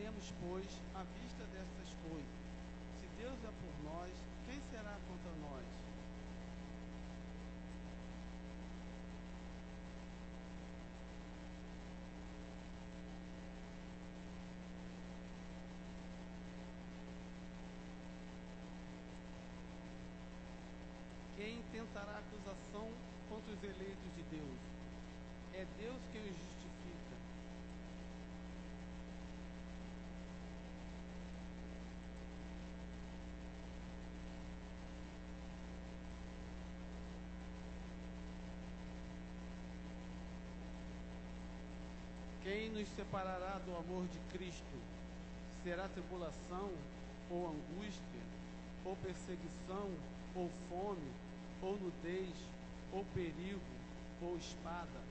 faremos, pois, à vista destas coisas? Se Deus é por nós, quem será contra nós? Quem tentará acusação contra os eleitos de Deus? É Deus quem os justifica. Quem nos separará do amor de Cristo? Será tribulação, ou angústia, ou perseguição, ou fome, ou nudez, ou perigo, ou espada?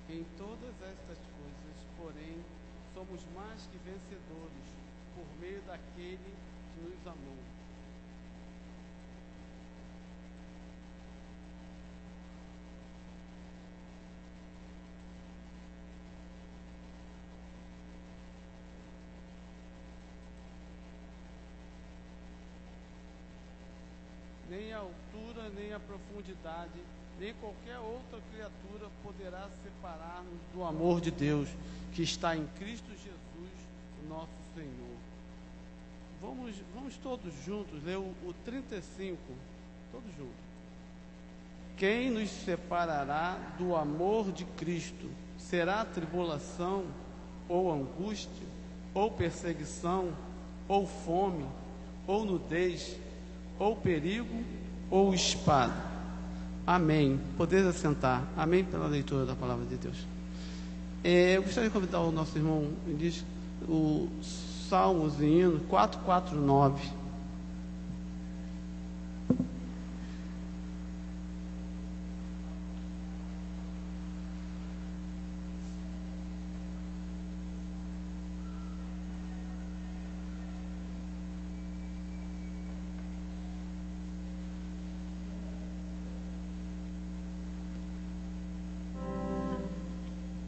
Em todas estas coisas, porém, somos mais que vencedores, por meio daquele que nos amou. Nem a altura, nem a profundidade, nem qualquer outra criatura poderá separar-nos do amor de Deus, que está em Cristo Jesus, nosso Senhor. Vamos todos juntos ler o 35, todos juntos. Quem nos separará do amor de Cristo? Será tribulação, ou angústia, ou perseguição, ou fome, ou nudez, ou perigo, ou espada? Amém. Podeis assentar. Amém pela leitura da palavra de Deus. Eu gostaria de convidar o nosso irmão, diz o Salmos e Hino 449.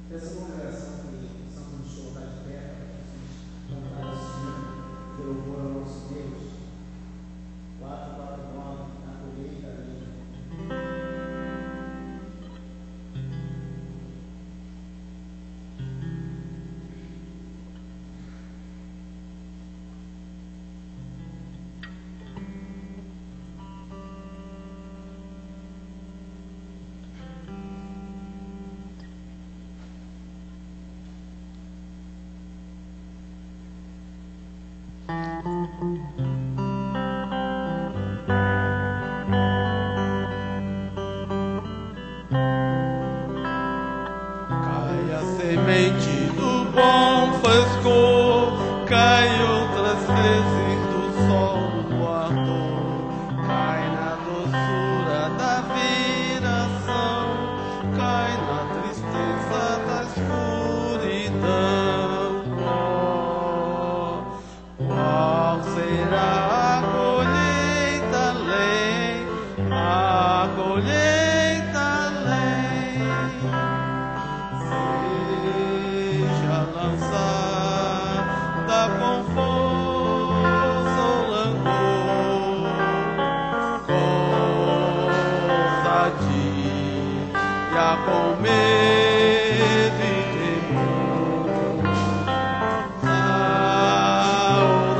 Essa congregação que estamos nos colocar de pé, para que vocês cantarem de louvor ao nosso Deus. 449, na colheita ali. Cai a semente do bom frescor, cai outras vezes do sol do ardor, cai na doçura da viração, cai na tristeza da escuridão. Qual será a colheita além, a colheita além? Seja lançada com força ou langor, com ousadia, com medo e temor, ao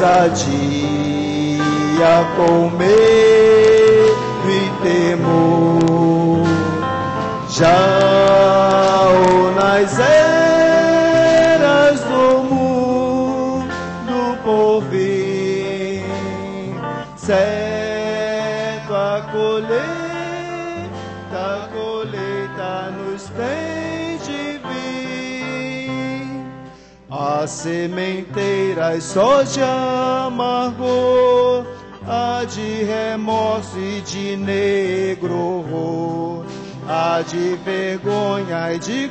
ousadia, com medo e temor. Já nas eras do mundo por vir, certo a colheita nos tem de vir. A sementeira só de amargor, a de remorso e de negro horror, a de vergonha e de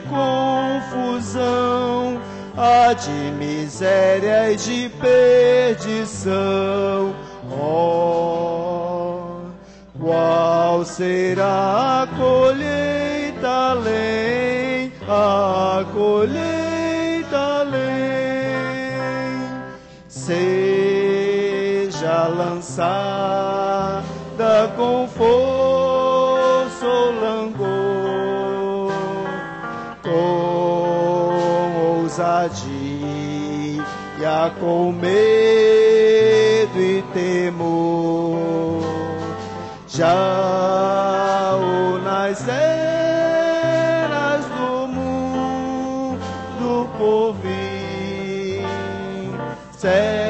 confusão, a de miséria e de perdição. Oh, qual será a colheita além, a colheita além? Seja lançada com força ou langor, com ousadia, com medo e temor. Já nas eras do mundo por vir, certa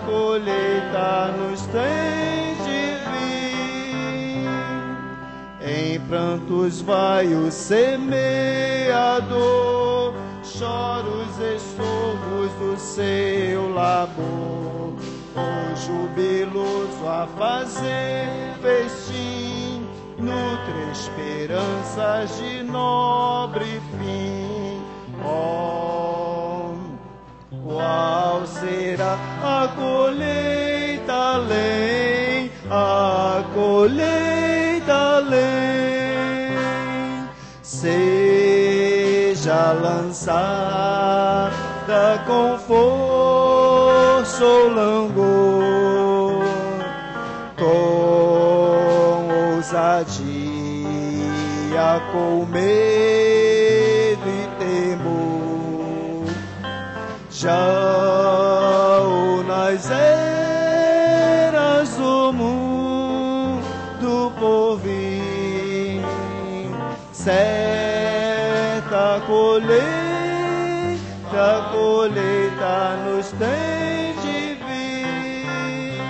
colheita nos tem de vir. Em prantos vai o semeador, choros e estorvos do seu labor, com jubiloso a fazer festim, nutre esperanças de nobre fim. Oh, qual será a colheita além, a colheita além? Seja lançada com força ou langor, com ousadia, com medo e temor. Já nas eras do mundo por vir, certa colheita nos tem de vir.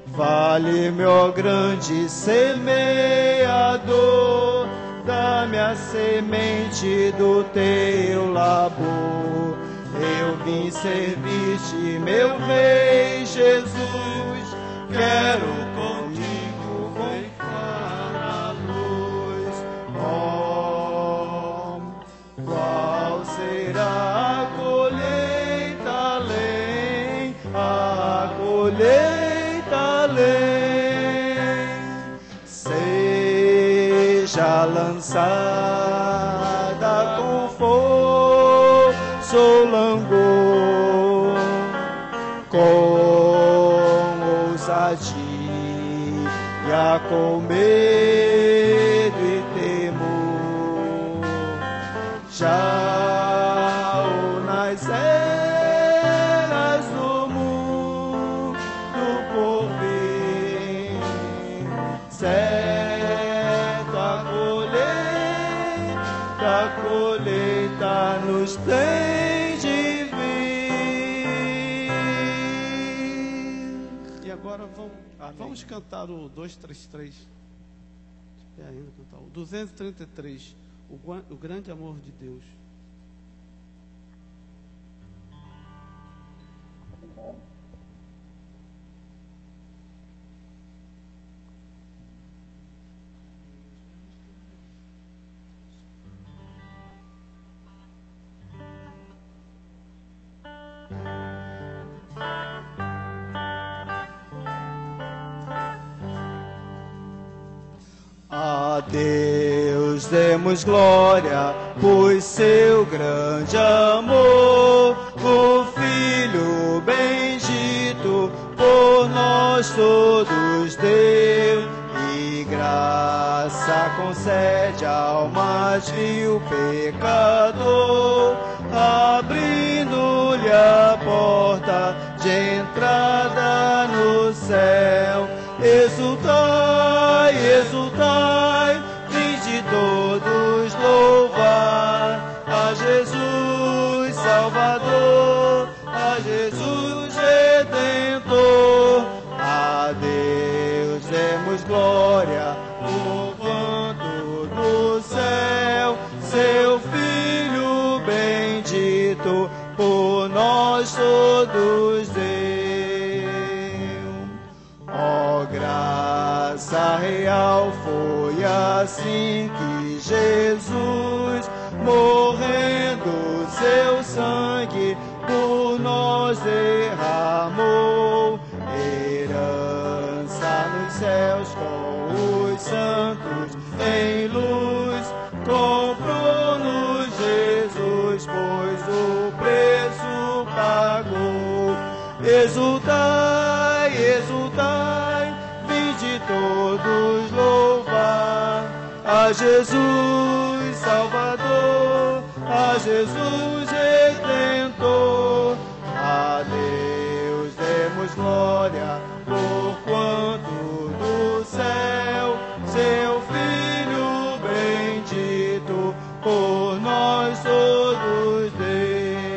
Vale-me, ó grande semeador, dá-me a semente do teu labor. Eu vim servir-te, meu Rei Jesus, quero contigo ficar na luz. Oh, qual será a colheita além, a colheita além? Seja lançada com força ou langor, com ousadia, com medo e temor. Já nas eras do mundo por vir, certo a colheita nos tem de vir. E agora vamos cantar o 233. Espera ainda cantar o 233, o grande amor de Deus. A Deus demos glória, pois seu grande amor, o Filho bendito por nós todos deu, e graça concede ao mais vil pecador, abriu bendito, por nós todos deu. Ó graça real, foi assim que Jesus, morrendo, seu sangue por nós derramou. Herança nos céus com os santos em luz, comprou-nos Jesus, pois o preço pagou. Exultai, exultai, vinde todos louvar a Jesus Salvador, a Jesus Redentor. A Deus demos glória, porquanto do céu seu Filho bendito por nós todos deu.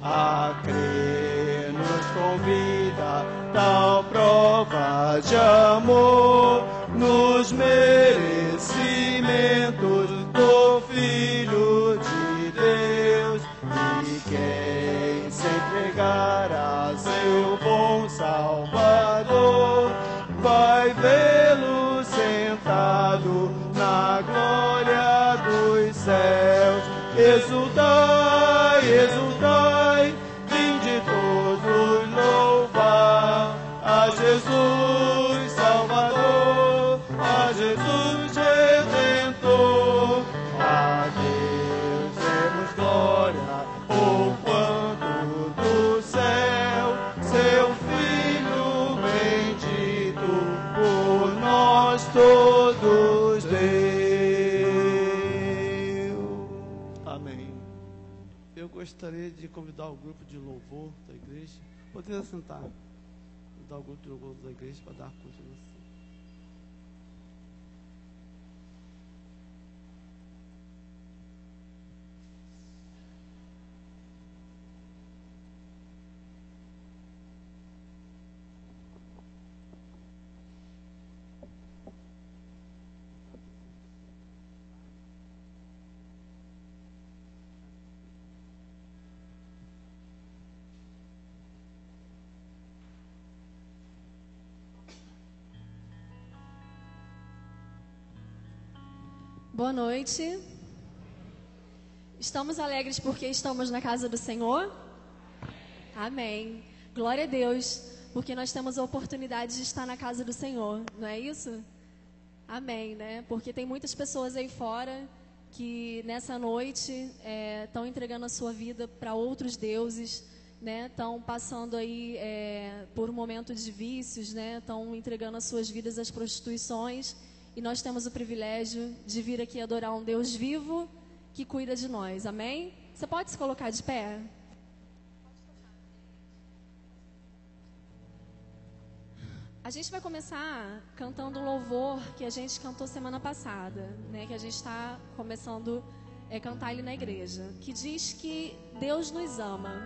A crer nos convida tal prova de amor, nos merecimentos do Filho de Deus. E quem se entregar a seu bom Salvador, vai vê-lo sentado na glória dos céus. Exultai, exultai, vinde todos louvar a Jesus Salvador, a Jesus Redentor. A Deus demos glória, porquanto do céu seu Filho bendito por nós todos deu. Amém. Eu gostaria de convidar o grupo de louvor da igreja. Poderia sentar. Convidar o grupo de louvor da igreja para dar continuação. Boa noite. Estamos alegres porque estamos na casa do Senhor? Amém. Glória a Deus, porque nós temos a oportunidade de estar na casa do Senhor, não é isso? Amém, né? Porque tem muitas pessoas aí fora que nessa noite estão entregando a sua vida para outros deuses, né? Estão passando aí por um momento de vícios, né? Estão entregando as suas vidas às prostituições. E nós temos o privilégio de vir aqui adorar um Deus vivo que cuida de nós. Amém? Você pode se colocar de pé? A gente vai começar cantando um louvor que a gente cantou semana passada, né? Que a gente está começando a cantar ali na igreja. Que diz que Deus nos ama.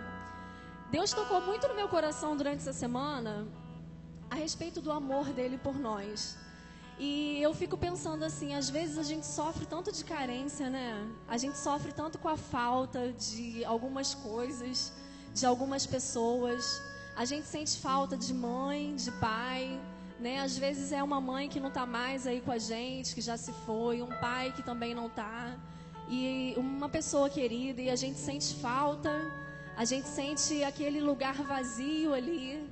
Deus tocou muito no meu coração durante essa semana a respeito do amor dele por nós. E eu fico pensando assim, às vezes a gente sofre tanto de carência, né? A gente sofre tanto com a falta de algumas coisas, de algumas pessoas. A gente sente falta de mãe, de pai, né? Às vezes é uma mãe que não está mais aí com a gente, que já se foi, um pai que também não está, e uma pessoa querida, e a gente sente falta, a gente sente aquele lugar vazio ali.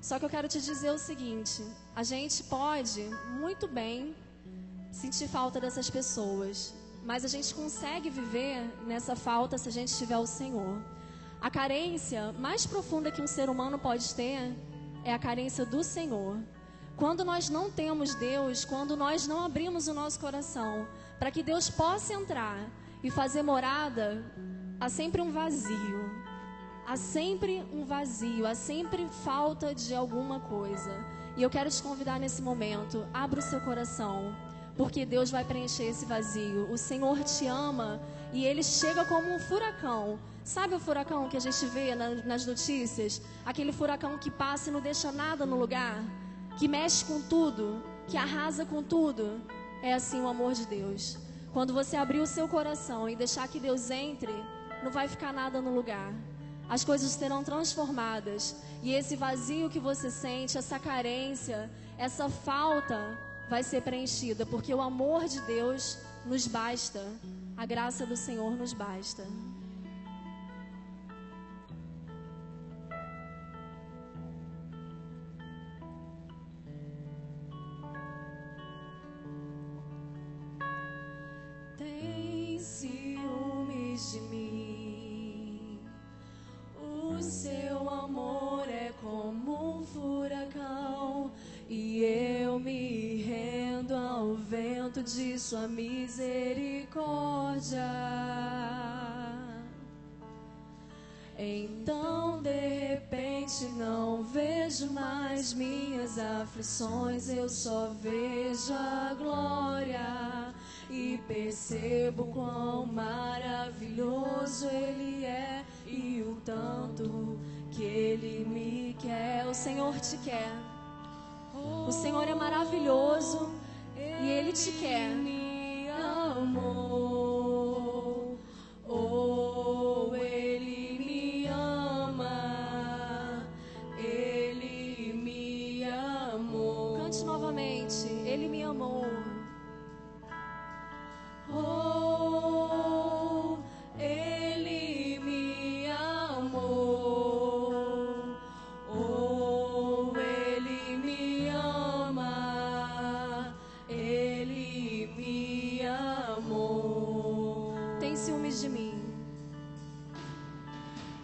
Só que eu quero te dizer o seguinte, a gente pode muito bem sentir falta dessas pessoas, mas a gente consegue viver nessa falta se a gente tiver o Senhor. A carência mais profunda que um ser humano pode ter é a carência do Senhor. Quando nós não temos Deus, quando nós não abrimos o nosso coração para que Deus possa entrar e fazer morada, há sempre um vazio. Há sempre um vazio, há sempre falta de alguma coisa. E eu quero te convidar nesse momento, abra o seu coração, porque Deus vai preencher esse vazio. O Senhor te ama e Ele chega como um furacão. Sabe o furacão que a gente vê nas notícias? Aquele furacão que passa e não deixa nada no lugar, que mexe com tudo, que arrasa com tudo. É assim o amor de Deus. Quando você abrir o seu coração e deixar que Deus entre, não vai ficar nada no lugar. As coisas serão transformadas. E esse vazio que você sente, essa carência, essa falta, vai ser preenchida. Porque o amor de Deus nos basta. A graça do Senhor nos basta. Tem ciúmes de mim. O seu amor é como um furacão. E eu me rendo ao vento de sua misericórdia. Então de repente não vejo mais minhas aflições, eu só vejo a glória e percebo quão maravilhoso Ele é e o tanto que Ele me quer. O Senhor te quer. O Senhor é maravilhoso e Ele te quer. Me amou, oh, Ele me ama, Ele me amou. Cante novamente. Ele me amou. Oh, Ele me amou. Oh, Ele me ama. Ele me amou. Tem ciúmes de mim.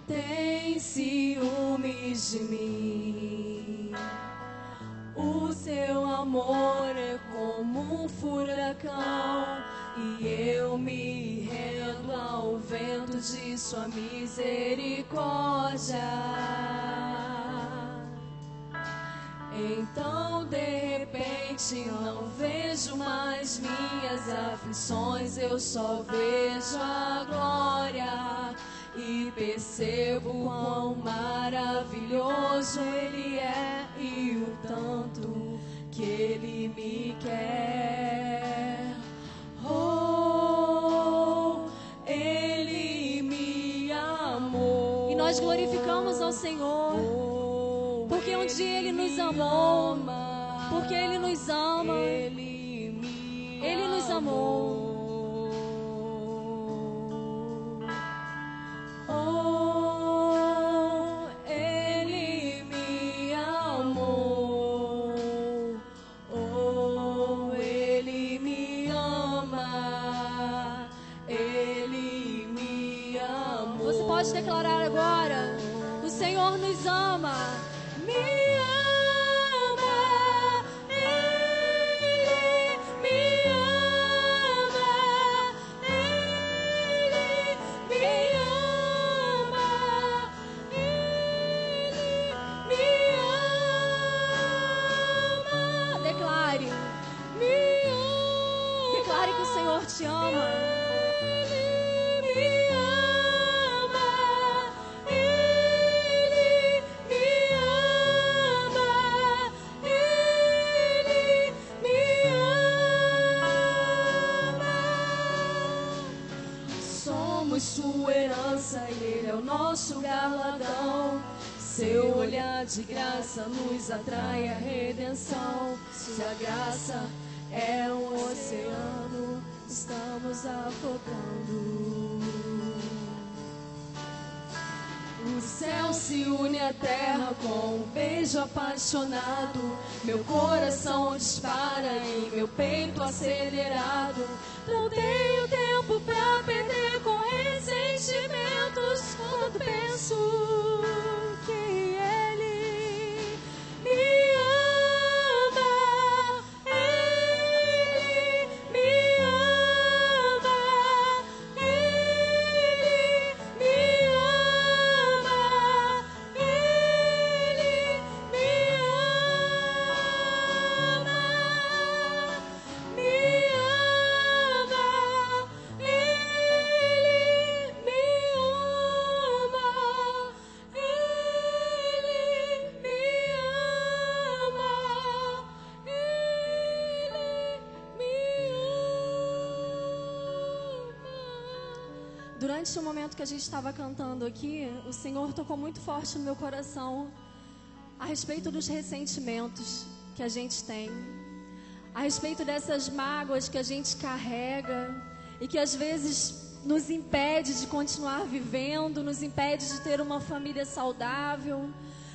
Tem ciúmes de mim. O seu amor é como um furacão e eu me rendo ao vento de sua misericórdia. Então de repente não vejo mais minhas aflições, eu só vejo a glória e percebo quão maravilhoso Ele é e o tanto que Ele me quer. Oh, Ele me amou. E nós glorificamos ao Senhor, porque um dia Ele nos amou, porque Ele nos ama, Ele nos amou. Oh, Ele me amou. Oh, Ele me ama. Ele me amou. Você pode declarar agora: o Senhor nos ama. Me ama. Ele me ama. Ele me ama. Ele me ama. Declare. Me ama. Declare que o Senhor te ama. Ele me ama. Ele me ama. Ele me ama. Somos sua herança e Ele é o nosso galardão. Seu olhar de graça nos atrai a redenção. Se a graça é um oceano, estamos afogando. O céu se une à terra com um beijo apaixonado. Meu coração dispara em meu peito acelerado. Não tenho tempo pra perder com ressentimentos quando penso que Ele me ama. Ele me ama. Ele me ama. Ele me ama. Me ama. Ele me ama. durante o momento que a gente estava cantando aqui, o Senhor tocou muito forte no meu coração a respeito dos ressentimentos que a gente tem, a respeito dessas mágoas que a gente carrega e que às vezes nos impede de continuar vivendo, nos impede de ter uma família saudável,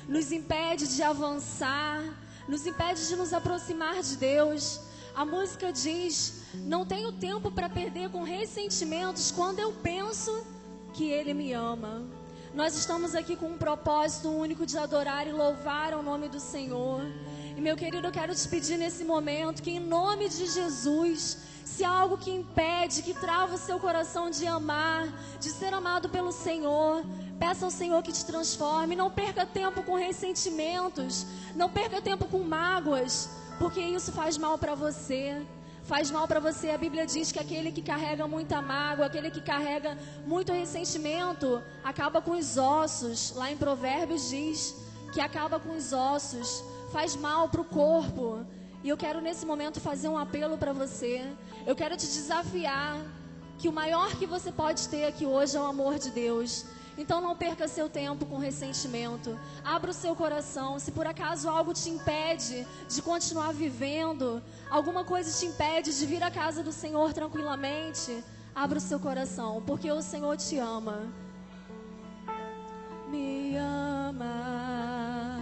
nos impede de avançar, nos impede de nos aproximar de Deus. A música diz: não tenho tempo para perder com ressentimentos quando eu penso que Ele me ama. Nós estamos aqui com um propósito único de adorar e louvar o nome do Senhor. E meu querido, eu quero te pedir nesse momento que, em nome de Jesus, se há algo que impede, que trava o seu coração de amar, de ser amado pelo Senhor, peça ao Senhor que te transforme. Não perca tempo com ressentimentos, não perca tempo com mágoas, porque isso faz mal para você. Faz mal para você. A Bíblia diz que aquele que carrega muita mágoa, aquele que carrega muito ressentimento, acaba com os ossos. Lá em Provérbios diz que acaba com os ossos, faz mal para o corpo. E eu quero nesse momento fazer um apelo para você. Eu quero te desafiar que o maior que você pode ter aqui hoje é o amor de Deus. Então não perca seu tempo com ressentimento. Abra o seu coração. Se por acaso algo te impede de continuar vivendo, alguma coisa te impede de vir à casa do Senhor tranquilamente, abra o seu coração, porque o Senhor te ama. Me ama,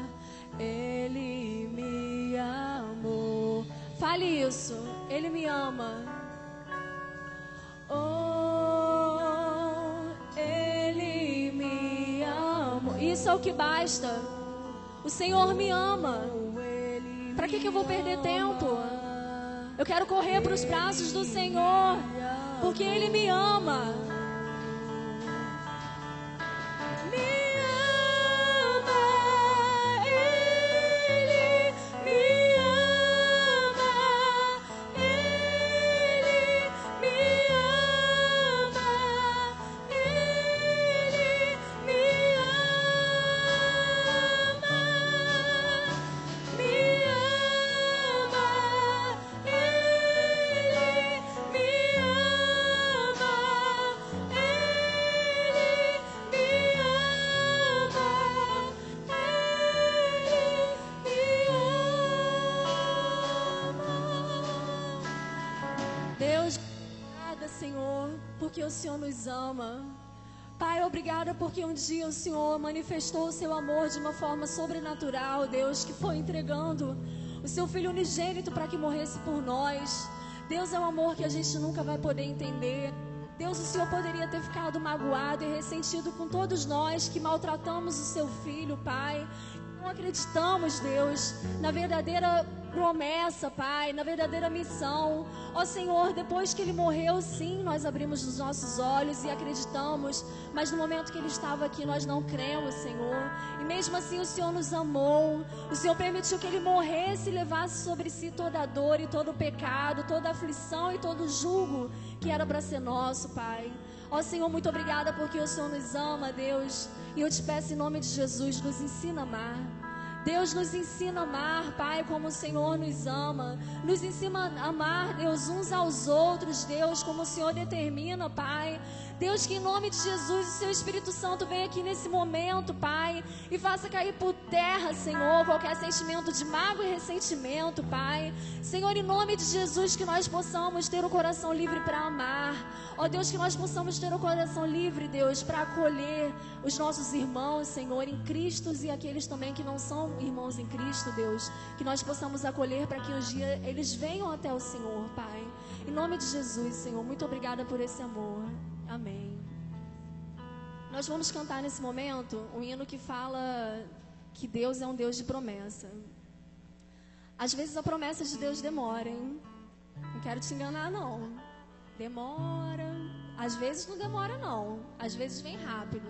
Ele me amou. Fale isso, Ele me ama. Ele me ama. Isso é o que basta. O Senhor me ama. Para que eu vou perder tempo? Eu quero correr para os braços do Senhor, porque Ele me ama. Porque o Senhor nos ama. Pai, obrigada porque um dia o Senhor manifestou o seu amor de uma forma sobrenatural, Deus, que foi entregando o seu Filho unigênito para que morresse por nós. Deus, é um amor que a gente nunca vai poder entender. Deus, o Senhor poderia ter ficado magoado e ressentido com todos nós que maltratamos o seu Filho, Pai. Não acreditamos, Deus, na verdadeira promessa, Pai, na verdadeira missão. Ó Senhor, depois que Ele morreu, sim, nós abrimos os nossos olhos e acreditamos, mas no momento que Ele estava aqui, nós não cremos, Senhor. E mesmo assim o Senhor nos amou. O Senhor permitiu que Ele morresse e levasse sobre si toda a dor e todo o pecado, toda a aflição e todo o jugo que era para ser nosso, Pai. Ó Senhor, muito obrigada porque o Senhor nos ama, Deus. E eu te peço em nome de Jesus, nos ensina a amar. Deus, nos ensina a amar, Pai, como o Senhor nos ama. Nos ensina a amar, Deus, uns aos outros, Deus, como o Senhor determina, Pai. Deus, que em nome de Jesus o Seu Espírito Santo venha aqui nesse momento, Pai, e faça cair por terra, Senhor, qualquer sentimento de mágoa e ressentimento, Pai. Senhor, em nome de Jesus, que nós possamos ter o coração livre para amar. Ó Deus, que nós possamos ter o coração livre, Deus, para acolher os nossos irmãos, Senhor, em Cristo, e aqueles também que não são irmãos em Cristo, Deus, que nós possamos acolher para que um dia eles venham até o Senhor, Pai. Em nome de Jesus, Senhor, muito obrigada por esse amor. Amém. Nós vamos cantar nesse momento um hino que fala que Deus é um Deus de promessa. Às vezes a promessa de Deus demora, hein? Não quero te enganar, não. Demora. Às vezes não demora, não. Às vezes vem rápido.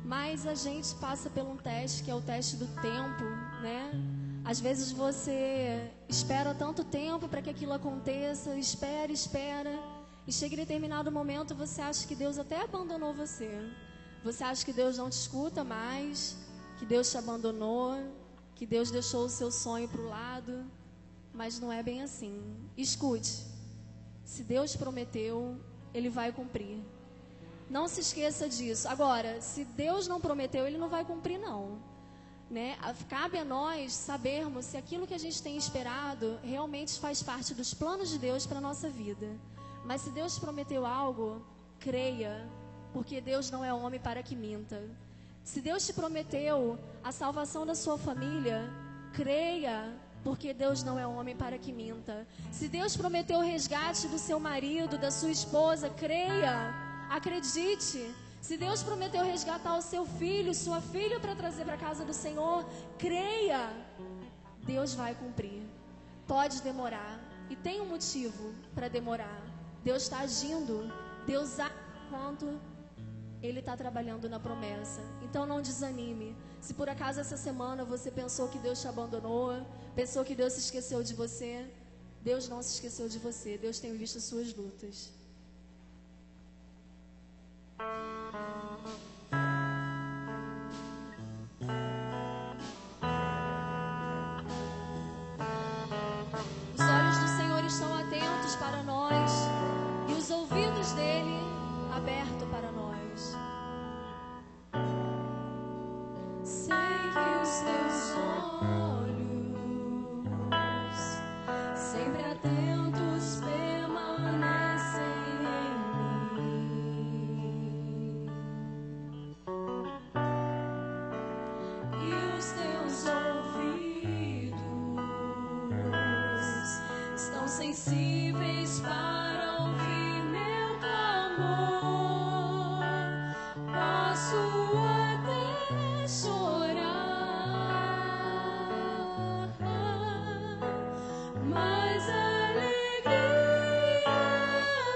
Mas a gente passa por um teste, que é o teste do tempo, né? Às vezes você espera tanto tempo para que aquilo aconteça, espera. E chega em determinado momento, você acha que Deus até abandonou você. Você acha que Deus não te escuta mais, que Deus te abandonou, que Deus deixou o seu sonho para o lado. Mas não é bem assim. Escute, se Deus prometeu, Ele vai cumprir. Não se esqueça disso. Agora, se Deus não prometeu, Ele não vai cumprir, não. Né? Cabe a nós sabermos se aquilo que a gente tem esperado realmente faz parte dos planos de Deus para a nossa vida. Mas se Deus prometeu algo, creia, porque Deus não é homem para que minta. Se Deus te prometeu a salvação da sua família, creia, porque Deus não é homem para que minta. Se Deus prometeu o resgate do seu marido, da sua esposa, creia, acredite. Se Deus prometeu resgatar o seu filho, sua filha para trazer para a casa do Senhor, creia, Deus vai cumprir. Pode demorar, e tem um motivo para demorar. Deus está agindo, Deus age enquanto Ele está trabalhando na promessa. Então não desanime. Se por acaso essa semana você pensou que Deus te abandonou, pensou que Deus se esqueceu de você, Deus não se esqueceu de você. Deus tem visto as suas lutas. Os olhos do Senhor estão atentos para nós e os ouvidos dele abertos para nós. Sei que os teus olhos, sempre atentos, permanecem em mim, e os teus ouvidos estão sensíveis para ouvir meu clamor. Posso até chorar, mas a alegria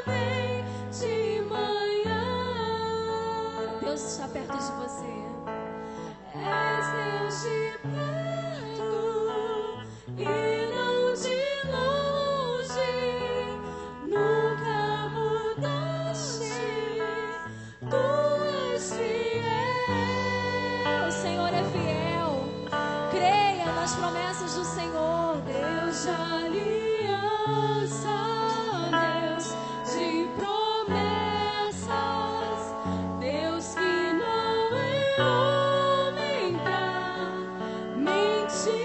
vem de manhã. Deus está perto de você. És Deus de perto e não de longe. Nunca mudaste, tu és fiel. O Senhor é fiel. Creia nas promessas do Senhor. Deus de aliança, Deus de promessas, Deus que não é homem pra mentir.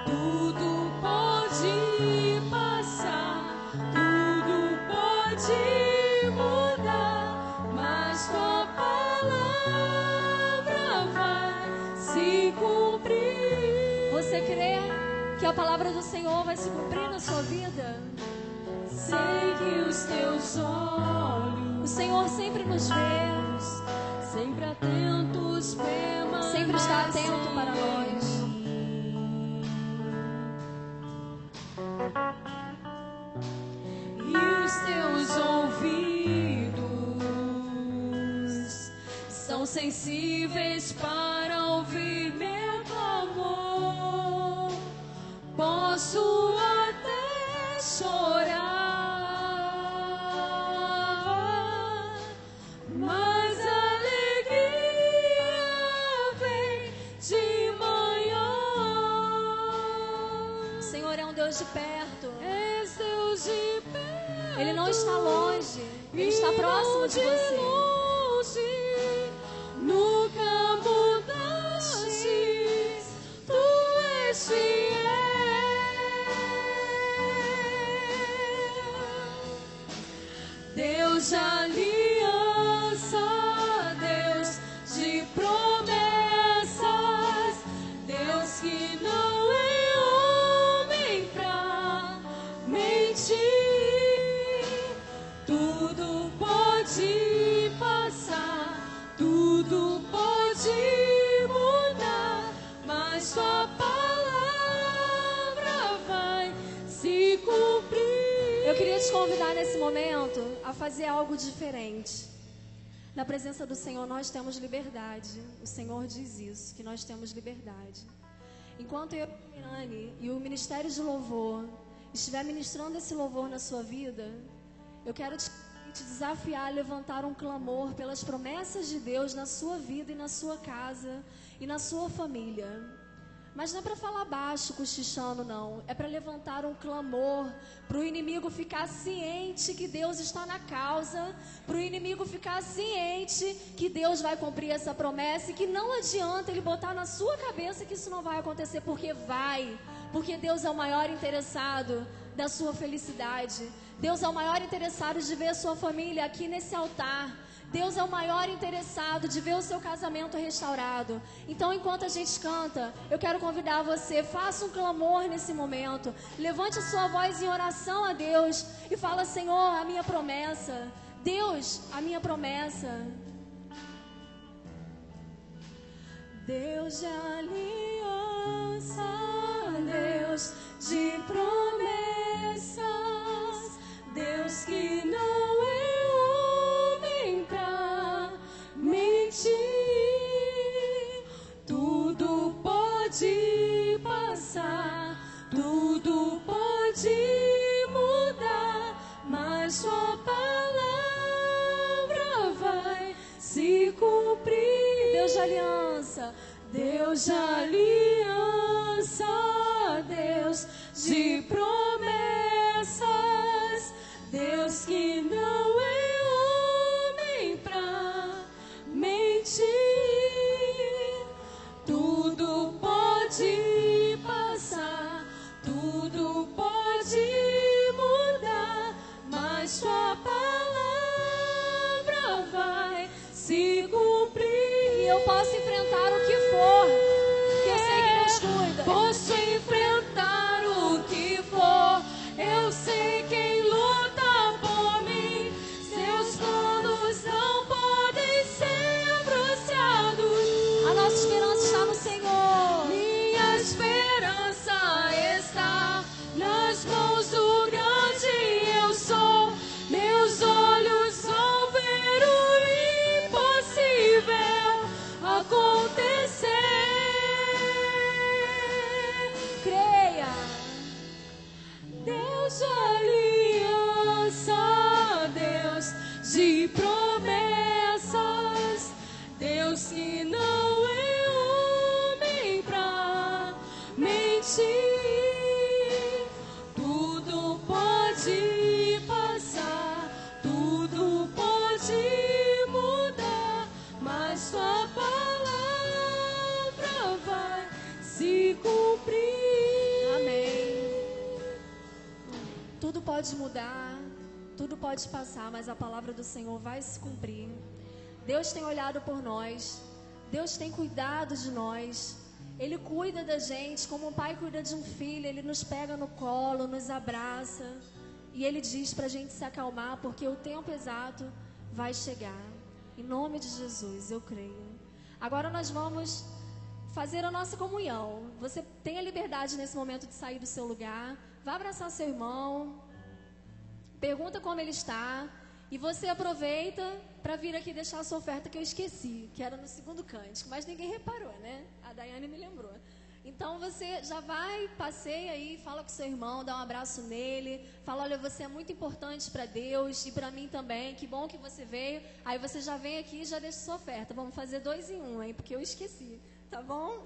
Tudo pode passar, tudo pode mudar, mas tua palavra vai se cumprir. Você crê que a palavra do Senhor vai se cumprir na sua vida? Sei que os teus olhos, o Senhor sempre nos vê, sempre atentos, sempre está atento para nós. E os teus ouvidos são sensíveis para ouvir meu clamor. Posso até chorar, mas a alegria vem de manhã. O Senhor é um Deus de perto. És Deus de perto. Ele não está longe, Ele está próximo de você. Nunca mudaste, tu és fiel. Deus de aliança, Deus de promessas, Deus que não é homem pra mentir. Tudo pode passar, tudo pode mudar, mas sua palavra vai se cumprir. Eu queria te convidar nesse momento a fazer algo diferente. Na presença do Senhor nós temos liberdade. O Senhor diz isso, que nós temos liberdade. Enquanto eu, Mirane, e o Ministério de Louvor estiver ministrando esse louvor na sua vida, eu quero te desafiar a levantar um clamor pelas promessas de Deus na sua vida e na sua casa e na sua família. Mas não é para falar baixo, cochichando, não. É para levantar um clamor, para o inimigo ficar ciente que Deus está na causa, para o inimigo ficar ciente que Deus vai cumprir essa promessa e que não adianta ele botar na sua cabeça que isso não vai acontecer, porque vai. Porque Deus é o maior interessado da sua felicidade. Deus é o maior interessado de ver a sua família aqui nesse altar. Deus é o maior interessado de ver o seu casamento restaurado. Então, enquanto a gente canta, eu quero convidar você, faça um clamor nesse momento. Levante a sua voz em oração a Deus e fala: Senhor, a minha promessa. Deus, a minha promessa. Deus de aliança, Deus de promessas, Deus que não é homem pra mentir. Tudo pode passar, tudo pode mudar, mas sua palavra vai se cumprir. Deus de aliança, Deus de aliança, Deus de promessas, Deus que não é homem pra mentir. Tudo pode passar, tudo pode mudar, mas sua palavra vai se cumprir. E eu posso enfrentar o que for, porque eu sei que Deus cuida. Posso enfrentar o que for, eu sei quem luta por mim. Seus planos não podem ser frustrados. A nossa esperança está no Senhor. Minha esperança está nas mãos do grande eu sou. Meus olhos vão ver o impossível acontecer. Creia. Deus de aliança, Deus de promessas, Deus que não é homem pra mentir. Tudo pode passar, tudo pode mudar, mas sua palavra vai se cumprir. Amém. Tudo pode mudar, tudo pode passar, mas a palavra do Senhor vai se cumprir. Deus tem olhado por nós, Deus tem cuidado de nós. Ele cuida da gente como um pai cuida de um filho. Ele nos pega no colo, nos abraça, e Ele diz pra gente se acalmar, porque o tempo exato vai chegar. Em nome de Jesus, eu creio. Agora nós vamos fazer a nossa comunhão. Você tem a liberdade nesse momento de sair do seu lugar. Vá abraçar seu irmão, pergunta como ele está, e você aproveita para vir aqui deixar a sua oferta, que eu esqueci, que era no segundo cântico, mas ninguém reparou, né? A Daiane me lembrou. Então você já vai, passeia aí, fala com seu irmão, dá um abraço nele, fala: olha, você é muito importante para Deus e para mim também, que bom que você veio. Aí você já vem aqui e já deixa sua oferta. Vamos fazer 2 em 1, hein? Porque eu esqueci, tá bom?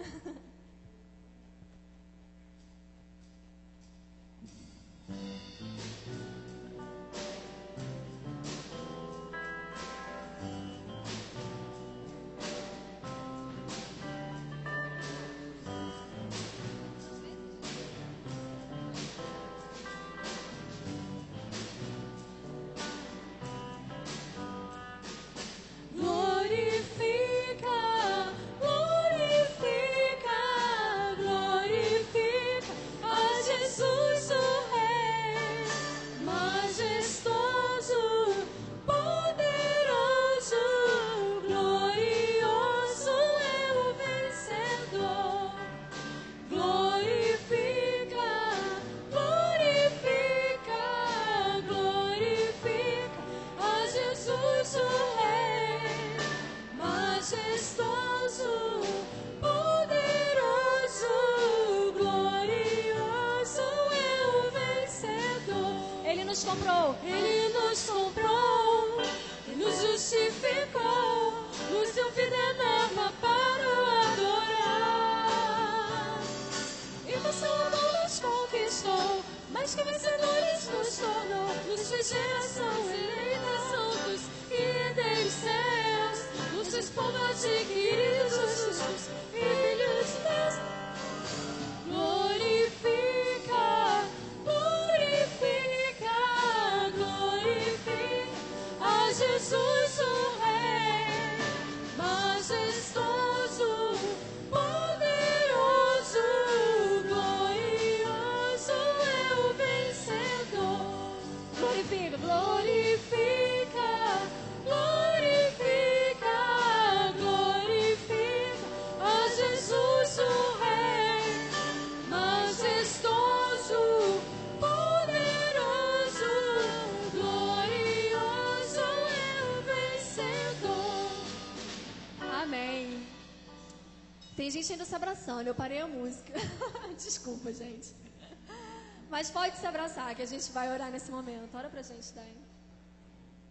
Ele nos comprou e nos justificou, nos deu vida nova para o adorar. Tem gente ainda se abraçando, eu parei a música. Desculpa, gente. Mas pode se abraçar, que a gente vai orar nesse momento. Ora pra gente, Dai.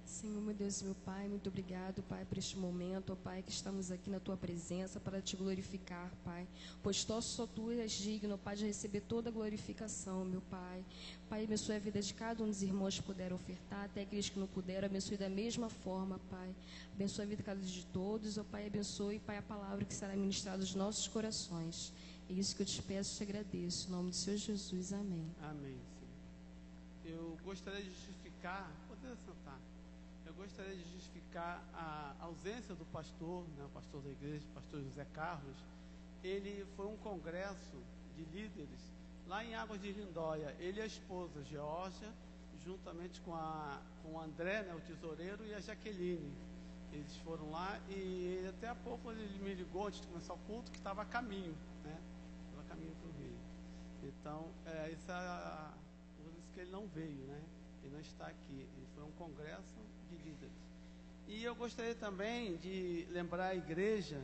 Senhor, meu Deus, meu Pai, muito obrigado, Pai, por este momento, ó Pai, que estamos aqui na Tua presença para Te glorificar, Pai, pois só Tu és digno, Pai, de receber toda a glorificação, meu Pai. Pai, abençoe a vida de cada um dos irmãos que puderam ofertar, até aqueles que não puderam, abençoe da mesma forma, Pai. Abençoe a vida de todos, ó Pai, abençoe, Pai, a palavra que será ministrada aos nossos corações. É isso que eu te peço e te agradeço, em nome do Senhor Jesus, amém. Amém, Senhor. Eu gostaria de justificar, poder sentar. Eu gostaria de justificar a ausência do pastor, né, o pastor da igreja, o pastor José Carlos. Ele foi um congresso de líderes lá em Águas de Lindóia. Ele e a esposa, Geórgia, juntamente com o André, né, o tesoureiro, e a Jaqueline. Eles foram lá e até há pouco ele me ligou antes de começar o culto que estava a caminho, né? Estava a caminho para o Rio. Então, por isso que ele não veio, né? Ele não está aqui. Ele foi um congresso de líderes. E eu gostaria também de lembrar a igreja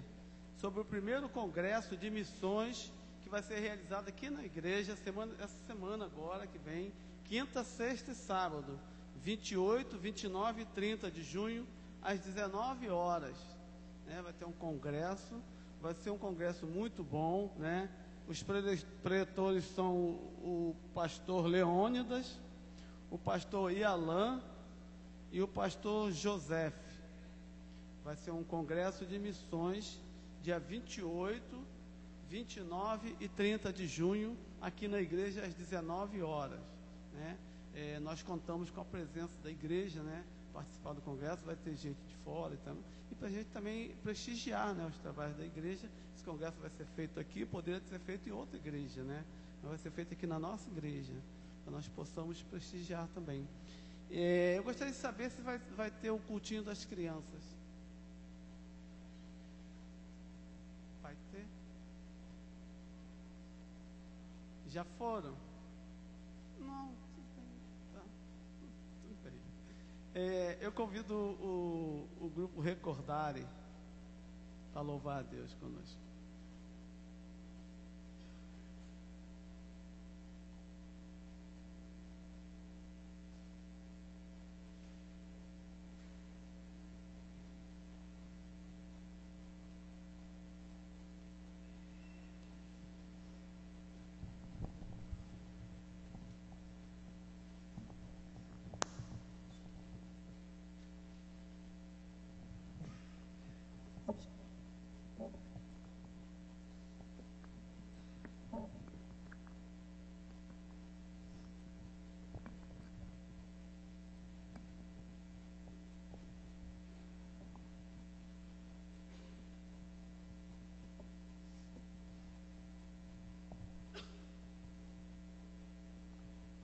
sobre o primeiro congresso de missões que vai ser realizado aqui na igreja essa semana agora que vem, quinta, sexta e sábado, 28, 29 e 30 de junho, às 19 horas. Né? Vai ter um congresso, vai ser um congresso muito bom, né? Os preletores são o pastor Leônidas, o pastor Ialan e o pastor José. Vai ser um congresso de missões, dia 28, 29 e 30 de junho, aqui na igreja, às 19 horas. Né? Nós contamos com a presença da igreja, né? Participar do congresso, vai ter gente de fora e para a gente também prestigiar, né, os trabalhos da igreja. Esse congresso vai ser feito aqui, poderia ser feito em outra igreja, né? Mas vai ser feito aqui na nossa igreja, para nós possamos prestigiar também. Eu gostaria de saber se vai ter o cultinho das crianças. Vai ter? Já foram? Não, tudo bem. Tá. Tudo bem. Eu convido o grupo Recordare para louvar a Deus conosco.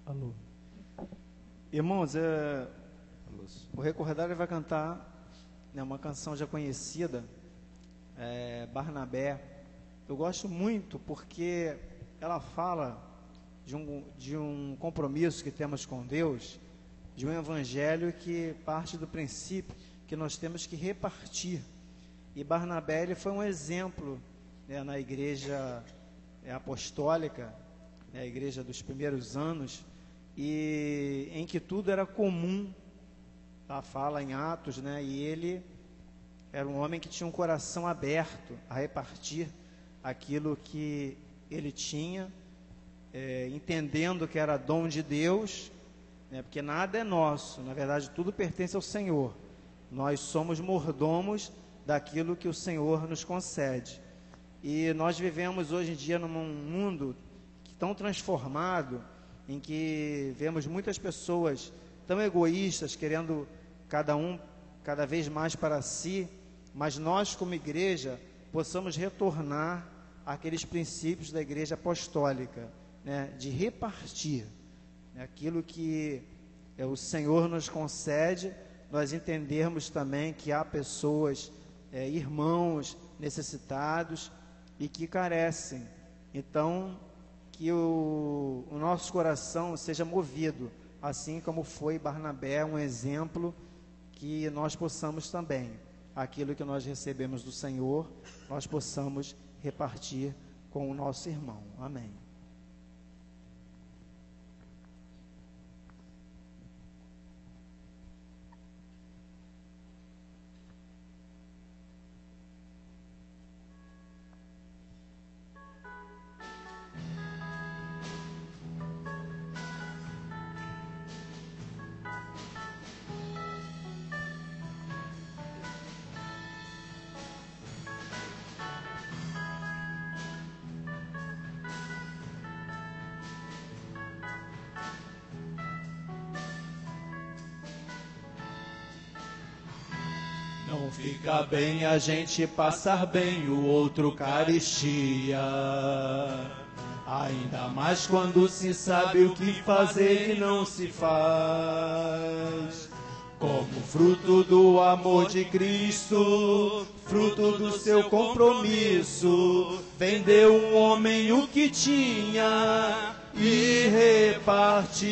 Alô. Irmãos, o Recordário vai cantar, né, uma canção já conhecida, Barnabé. Eu gosto muito porque ela fala de um compromisso que temos com Deus, de um evangelho que parte do princípio que nós temos que repartir. E Barnabé, ele foi um exemplo, né, na igreja apostólica, né, a igreja dos primeiros anos, e em que tudo era comum. Tá? Fala em Atos, né? E ele era um homem que tinha um coração aberto a repartir aquilo que ele tinha, entendendo que era dom de Deus, né? Porque nada é nosso, na verdade tudo pertence ao Senhor. Nós somos mordomos daquilo que o Senhor nos concede. E nós vivemos hoje em dia num mundo tão transformado, em que vemos muitas pessoas tão egoístas, querendo cada vez mais para si, mas nós como igreja possamos retornar àqueles princípios da igreja apostólica, né, de repartir, né, aquilo que o Senhor nos concede, nós entendermos também que há pessoas, irmãos necessitados e que carecem. Então, que o nosso coração seja movido, assim como foi Barnabé, um exemplo, que nós possamos também, aquilo que nós recebemos do Senhor, nós possamos repartir com o nosso irmão. Amém. Não fica bem a gente passar bem o outro Eucaristia, ainda mais quando se sabe o que fazer e não se faz. Como fruto do amor de Cristo, fruto do seu compromisso, vendeu um homem o que tinha e repartiu.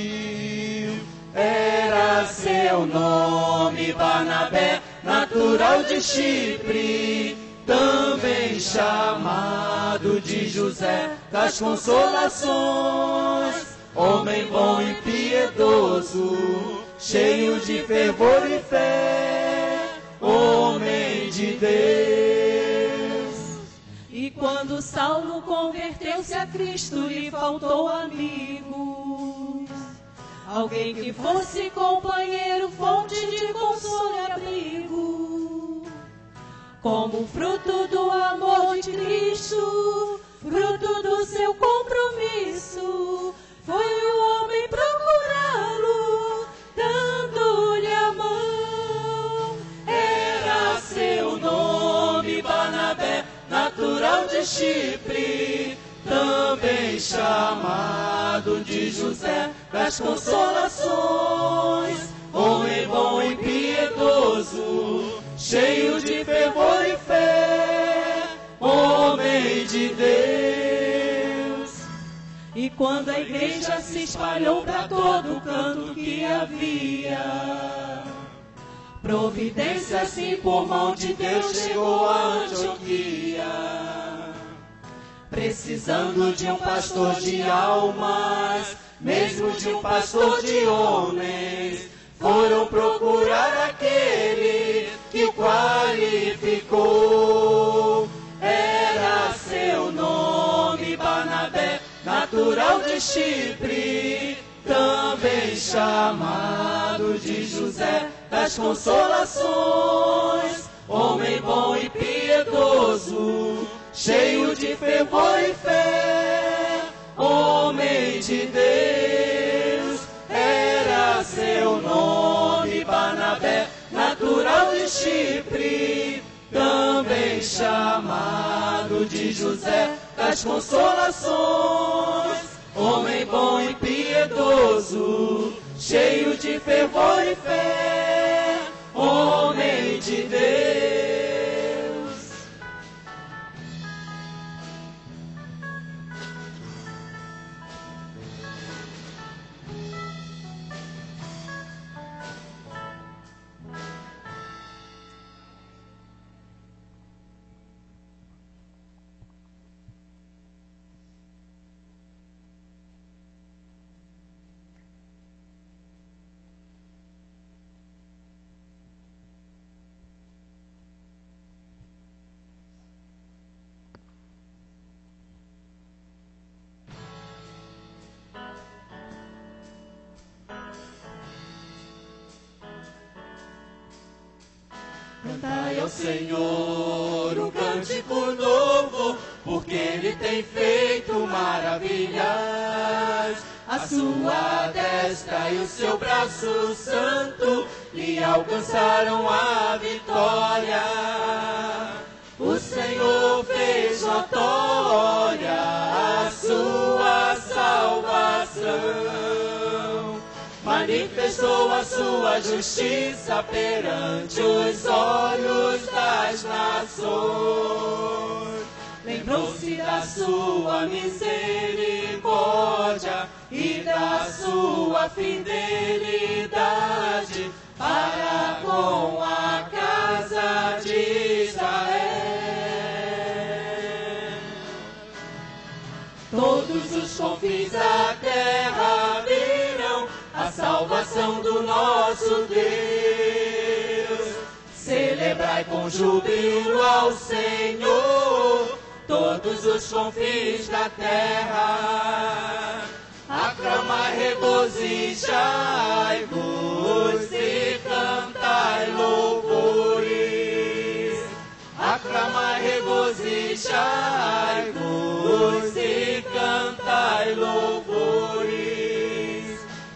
Era seu nome Barnabé, natural de Chipre, também chamado de José das Consolações. Homem bom e piedoso, cheio de fervor e fé, homem de Deus. E quando Saulo converteu-se a Cristo, lhe faltou amigos. Alguém que fosse companheiro, fonte de consolo e abrigo. Como fruto do amor de Cristo, fruto do seu compromisso, foi o homem procurá-lo, dando-lhe a mão. Era seu nome Barnabé, natural de Chipre, também chamado de José das Consolações. Homem bom e piedoso, cheio de fervor e fé, homem de Deus. E quando a igreja se espalhou para todo o canto que havia, providência assim por mão de Deus chegou a Antioquia. Precisando de um pastor de almas, mesmo de um pastor de homens, foram procurar aquele que qualificou. Era seu nome Barnabé, natural de Chipre, também chamado de José das Consolações. Homem bom e piedoso, cheio de fervor e fé, homem de Deus. Era seu nome Barnabé, natural de Chipre, também chamado de José das Consolações. Homem bom e piedoso, cheio de fervor e fé, homem de Deus. Cantai ao Senhor um cântico novo, porque Ele tem feito maravilhas. A sua destra e o seu braço santo lhe alcançaram a vitória. O Senhor fez notória a sua salvação, manifestou a sua justiça perante os olhos das nações. Lembrou-se da sua misericórdia e da sua fidelidade para com a casa de Israel. fins da terra virão a salvação do nosso Deus. Celebrai com júbilo ao Senhor todos os confins da terra. Aclamai, regozijai-vos e cantai louvores. Aclamai, regozijai-vos e cantai louvores.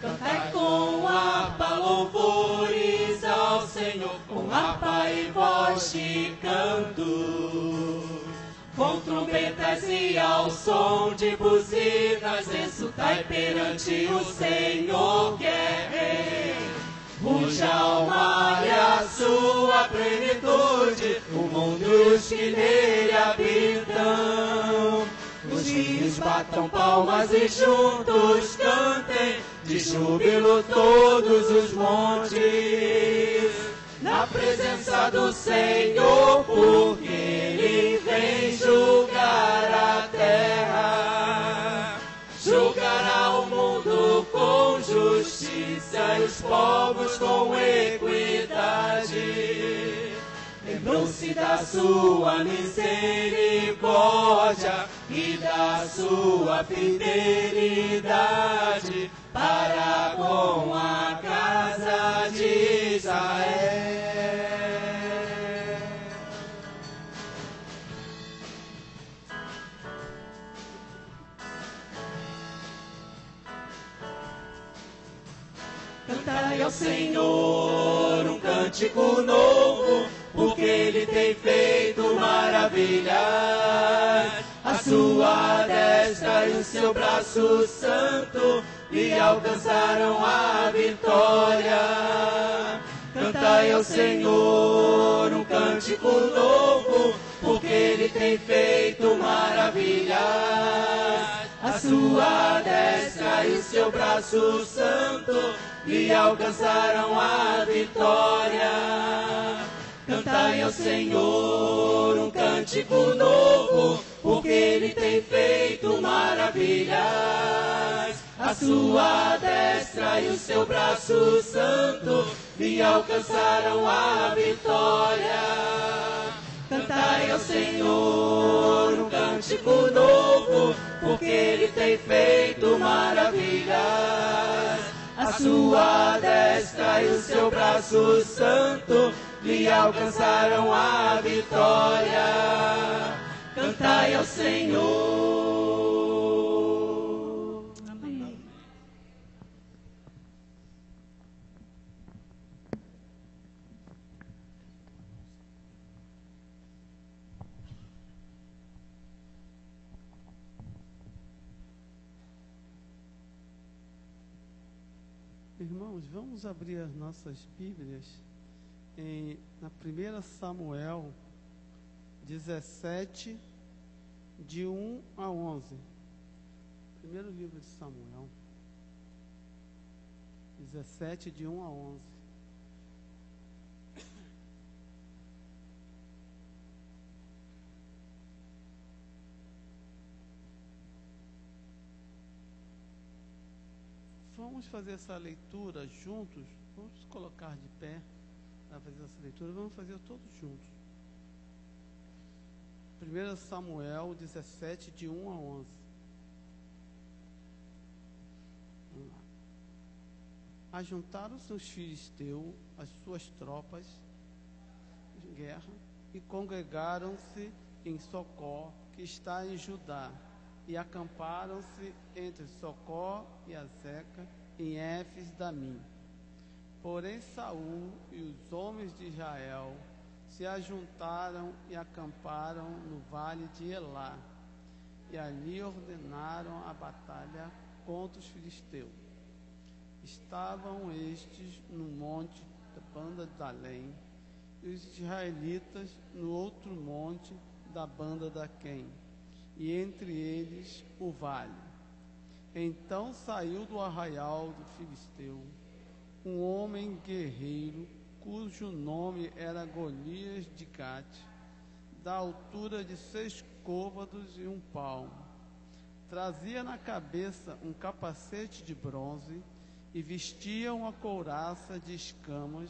Cantai com harpa louvores ao Senhor, com harpa e voz de canto. Com trombetas e ao som de buzinas, exultai perante o Senhor que é Rei. Ruja ao mar e a sua plenitude, o mundo e os que nele habitam. Os rios batam palmas e juntos cantem, de júbilo todos os montes. Na presença do Senhor, porque Ele vem julgar a terra. Julgará o mundo com justiça e os povos com equidade. Lembrou-se da sua misericórdia e da sua fidelidade para com a casa de Israel. Cantai ao Senhor um cântico novo, porque Ele tem feito maravilhas. A sua destra e o seu braço santo lhe alcançaram a vitória. Cantai ao Senhor um cântico novo, porque Ele tem feito maravilhas. A sua destra e o seu braço santo lhe alcançaram a vitória. Cantai ao Senhor um cântico novo, porque Ele tem feito maravilhas. A sua destra e o seu braço santo lhe alcançaram a vitória. Cantai ao Senhor um cântico novo, porque Ele tem feito maravilhas. A sua destra e o seu braço santo lhe alcançaram a vitória. Cantai ao Senhor. Amém. Irmãos, vamos abrir as nossas Bíblias na 1 Samuel 17, de 1 a 11. Primeiro livro de Samuel 17, de 1 a 11. Vamos fazer essa leitura juntos. Vamos colocar de pé para fazer essa leitura. Vamos fazer todos juntos. 1 Samuel 17, de 1 a 11. Vamos lá. Ajuntaram-se os filisteus, as suas tropas de guerra, e congregaram-se em Socó, que está em Judá, e acamparam-se entre Socó e Azeca, em Éfes-Damim. Porém Saul e os homens de Israel se ajuntaram e acamparam no vale de Elá, e ali ordenaram a batalha contra os filisteus. Estavam estes no monte da banda de Além, e os israelitas no outro monte da banda da Quém, e entre eles o vale. Então saiu do arraial do filisteu um homem guerreiro, cujo nome era Golias de Gate, da altura de 6 côvados e 1 palmo. Trazia na cabeça um capacete de bronze e vestia uma couraça de escamas,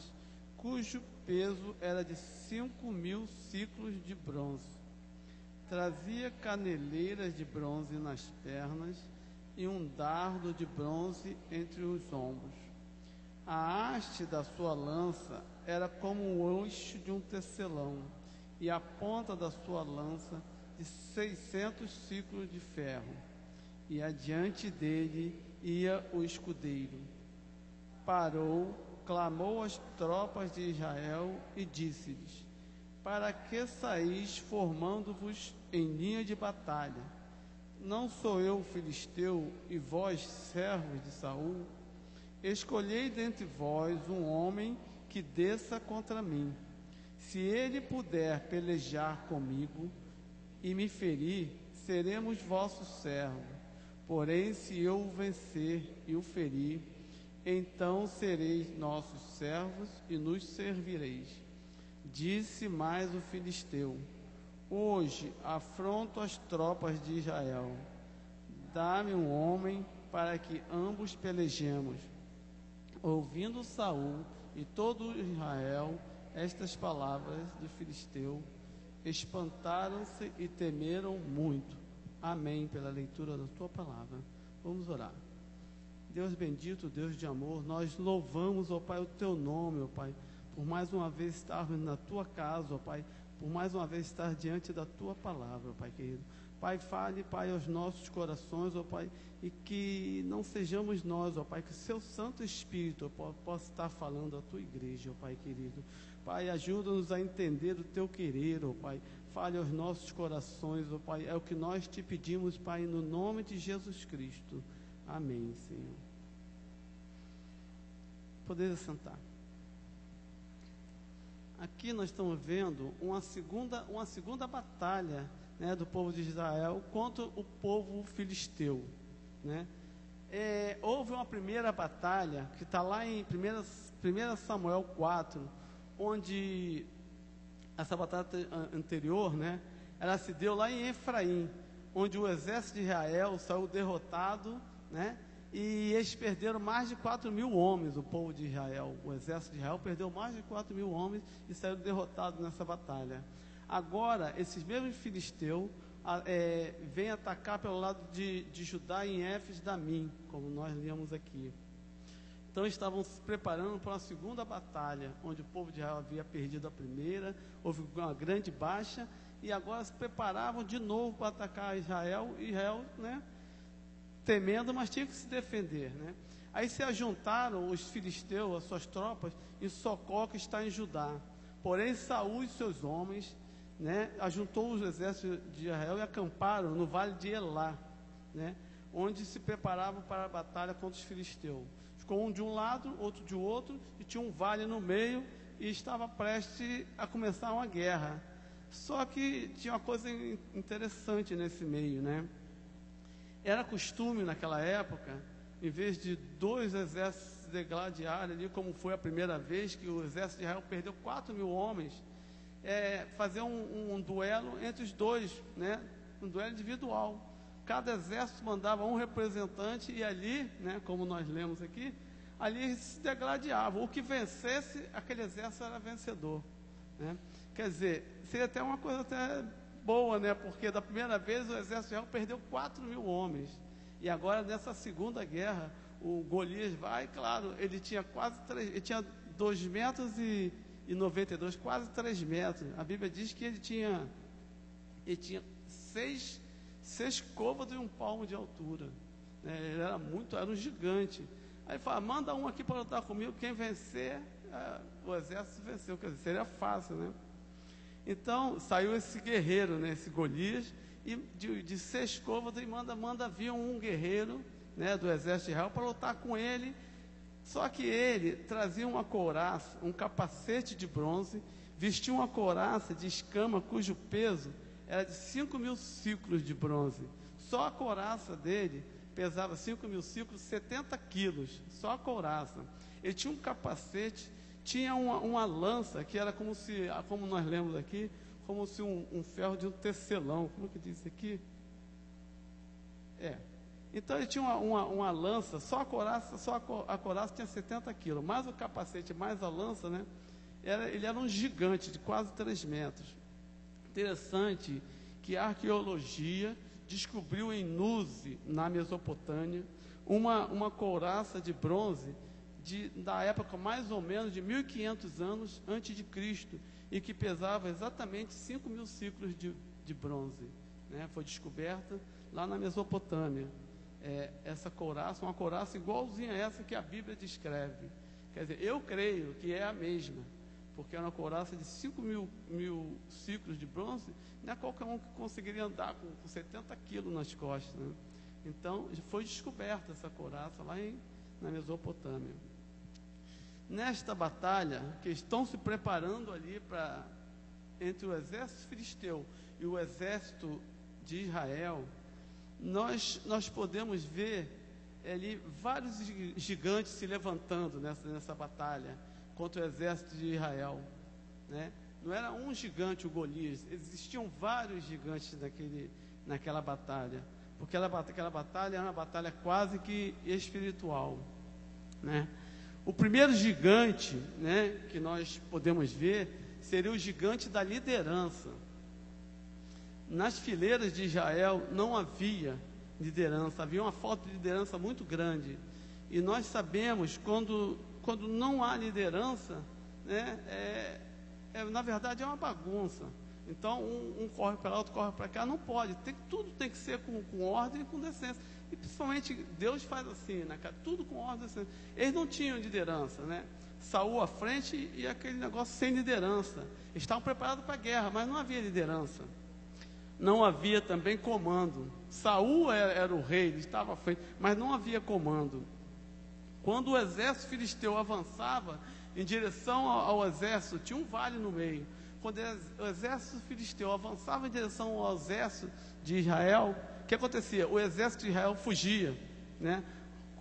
cujo peso era de 5.000 ciclos de bronze. Trazia caneleiras de bronze nas pernas e um dardo de bronze entre os ombros. A haste da sua lança era como o eixo de um tecelão, e a ponta da sua lança de 600 ciclos de ferro. E adiante dele ia o escudeiro. Parou, clamou às tropas de Israel e disse-lhes: para que saís formando-vos em linha de batalha? Não sou eu filisteu e vós servos de Saul? Escolhei dentre vós um homem que desça contra mim. Se ele puder pelejar comigo e me ferir, seremos vossos servos. Porém, se eu o vencer e o ferir, então sereis nossos servos e nos servireis. Disse mais o filisteu: hoje afronto as tropas de Israel. Dá-me um homem para que ambos pelejemos. Ouvindo Saul e todo Israel estas palavras do filisteu, espantaram-se e temeram muito. Amém, pela leitura da tua palavra. Vamos orar. Deus bendito, Deus de amor, nós louvamos, ó Pai, o teu nome, ó Pai, por mais uma vez estarmos na tua casa, ó Pai, por mais uma vez estar diante da tua palavra, ó Pai querido. Pai, fale, Pai, aos nossos corações, ó Pai, e que não sejamos nós, ó Pai, que o seu Santo Espírito possa estar falando à tua igreja, ó Pai querido. Pai, ajuda-nos a entender o teu querer, ó Pai. Fale aos nossos corações, ó Pai. É o que nós te pedimos, Pai, no nome de Jesus Cristo. Amém, Senhor. Podeis sentar. Aqui nós estamos vendo uma segunda batalha, né, do povo de Israel contra o povo filisteu, né? Houve uma primeira batalha que está lá em 1 Samuel 4, onde essa batalha anterior, né, ela se deu lá em Efraim, onde o exército de Israel saiu derrotado, né, e eles perderam mais de 4.000 homens, o povo de Israel. O exército de Israel perdeu mais de 4.000 homens e saíram derrotados nessa batalha. Agora, esses mesmos filisteus vêm atacar pelo lado de Judá em Éfes-Damim, como nós lemos aqui. Então estavam se preparando para uma segunda batalha, onde o povo de Israel havia perdido a primeira, houve uma grande baixa, e agora se preparavam de novo para atacar Israel, e Israel, né, temendo, mas tinha que se defender, né? Aí se ajuntaram os filisteus, as suas tropas, em Socó, que está em Judá. Porém, Saul e seus homens, né, ajuntou os exércitos de Israel e acamparam no vale de Elá, né, onde se preparavam para a batalha contra os filisteus. Ficou um de um lado, outro de outro, e tinha um vale no meio, e estava prestes a começar uma guerra. Só que tinha uma coisa interessante nesse meio, né? Era costume naquela época, em vez de dois exércitos degladiarem ali, como foi a primeira vez que o exército de Israel perdeu 4.000 homens, fazer um duelo entre os dois, né? Um duelo individual. Cada exército mandava um representante e ali, né, como nós lemos aqui, ali se degladiavam. O que vencesse, aquele exército era vencedor, né? Quer dizer, seria até uma coisa até boa, né? Porque da primeira vez o exército de Israel perdeu 4.000 homens. E agora nessa segunda guerra, o Golias vai, claro, ele tinha ele tinha 2 metros e 92, quase 3 metros. A Bíblia diz que ele tinha 6 côvados e 1 palmo de altura, né? Ele era um gigante. Aí fala: manda um aqui para lutar comigo, quem vencer, o exército venceu. Quer dizer, seria fácil, né? Então saiu esse guerreiro, né, esse Golias, e de 6 côvados, e manda vir um guerreiro, né, do exército de Israel para lutar com ele. Só que ele trazia uma couraça, um capacete de bronze, vestia uma couraça de escama cujo peso era de 5.000 ciclos de bronze. Só a couraça dele pesava 5.000 ciclos, 70 quilos, só a couraça. Ele tinha um capacete, tinha uma lança que era como nós lemos aqui, como se um ferro de um tecelão. Como que diz aqui? Então ele tinha uma lança, só a couraça tinha 70 quilos, mais o capacete, mais a lança, né? Ele era um gigante de quase 3 metros. Interessante que a arqueologia descobriu em Nuzi, na Mesopotâmia, uma couraça de bronze da época mais ou menos de 1500 anos antes de Cristo, e que pesava exatamente 5.000 ciclos de bronze, né? Foi descoberta lá na Mesopotâmia. Essa couraça, uma couraça igualzinha a essa que a Bíblia descreve. Quer dizer, eu creio que é a mesma, porque é uma couraça de 5.000 ciclos de bronze. Não é qualquer um que conseguiria andar com 70 quilos nas costas, né? Então, foi descoberta essa couraça lá na Mesopotâmia. Nesta batalha, que estão se preparando ali entre o exército filisteu e o exército de Israel, nós podemos ver ali vários gigantes se levantando nessa batalha contra o exército de Israel, né? Não era um gigante, o Golias, existiam vários gigantes naquela batalha, porque aquela batalha era uma batalha quase que espiritual, né? O primeiro gigante, né, que nós podemos ver seria o gigante da liderança. Nas fileiras de Israel não havia liderança, havia uma falta de liderança muito grande. E nós sabemos, quando não há liderança, né, na verdade é uma bagunça. Então um corre para lá, outro corre para cá, não pode. Tudo tem que ser com ordem e com decência. E principalmente Deus faz assim, né, cara? Tudo com ordem e decência. Eles não tinham liderança, né? Saul à frente e aquele negócio sem liderança. Eles estavam preparados para a guerra, mas não havia liderança. Não havia também comando. Saul era o rei, ele estava à frente, mas não havia comando. Quando o exército filisteu avançava em direção ao exército, tinha um vale no meio. Quando o exército filisteu avançava em direção ao exército de Israel, o que acontecia? O exército de Israel fugia, né?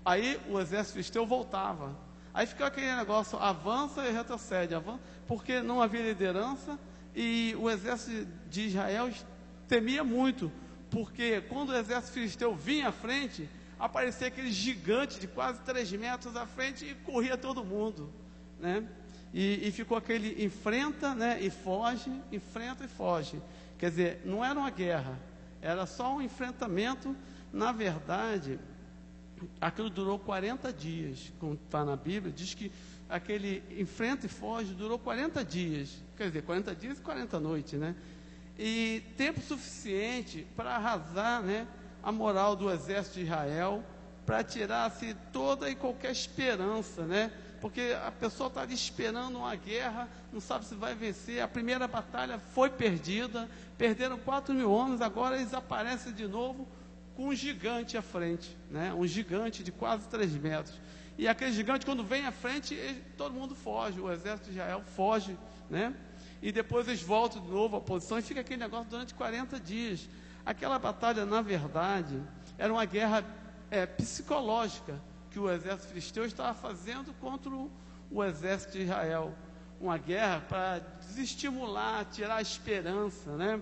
Aí o exército filisteu voltava. Aí ficava aquele negócio, avança e retrocede, porque não havia liderança, e o exército de Israel temia muito, porque quando o exército filisteu vinha à frente, aparecia aquele gigante de quase 3 metros à frente e corria todo mundo, né? E ficou aquele enfrenta, né, e foge, enfrenta e foge. Quer dizer, não era uma guerra, era só um enfrentamento. Na verdade, aquilo durou 40 dias, como está na Bíblia, diz que aquele enfrenta e foge durou 40 dias, quer dizer, 40 dias e 40 noites, né? E tempo suficiente para arrasar, né, a moral do exército de Israel, para tirar-se toda e qualquer esperança, né? Porque a pessoa está ali esperando uma guerra, não sabe se vai vencer. A primeira batalha foi perdida, perderam 4.000 homens, agora eles aparecem de novo com um gigante à frente, né? Um gigante de quase 3 metros. E aquele gigante, quando vem à frente, todo mundo foge, o exército de Israel foge, né? E depois eles voltam de novo à posição e fica aquele negócio durante 40 dias. Aquela batalha, na verdade, era uma guerra psicológica que o exército filisteu estava fazendo contra o exército de Israel. Uma guerra para desestimular, tirar a esperança, né?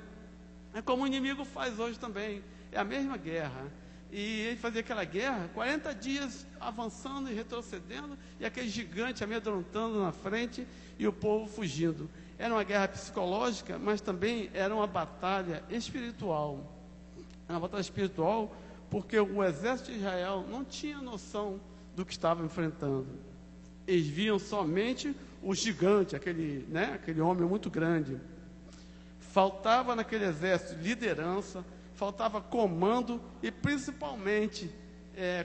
É como o inimigo faz hoje também, é a mesma guerra. E ele fazia aquela guerra, 40 dias avançando e retrocedendo, e aquele gigante amedrontando na frente e o povo fugindo. Era uma guerra psicológica, mas também era uma batalha espiritual. Era uma batalha espiritual porque o exército de Israel não tinha noção do que estava enfrentando. Eles viam somente o gigante, aquele homem muito grande. Faltava naquele exército liderança, faltava comando e principalmente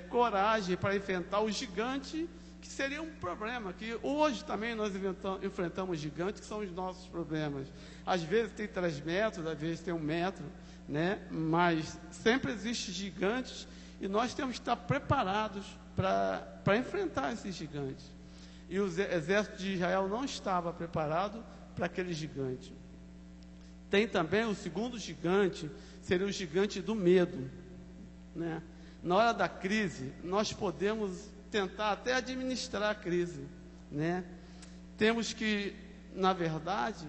coragem para enfrentar o gigante, que seria um problema, que hoje também nós enfrentamos gigantes, que são os nossos problemas. Às vezes tem 3 metros, às vezes tem 1 metro, né? Mas sempre existem gigantes e nós temos que estar preparados para enfrentar esses gigantes. E o exército de Israel não estava preparado para aquele gigante. Tem também o segundo gigante, seria o gigante do medo, né? Na hora da crise, nós podemos tentar até administrar a crise, né? Temos que, na verdade,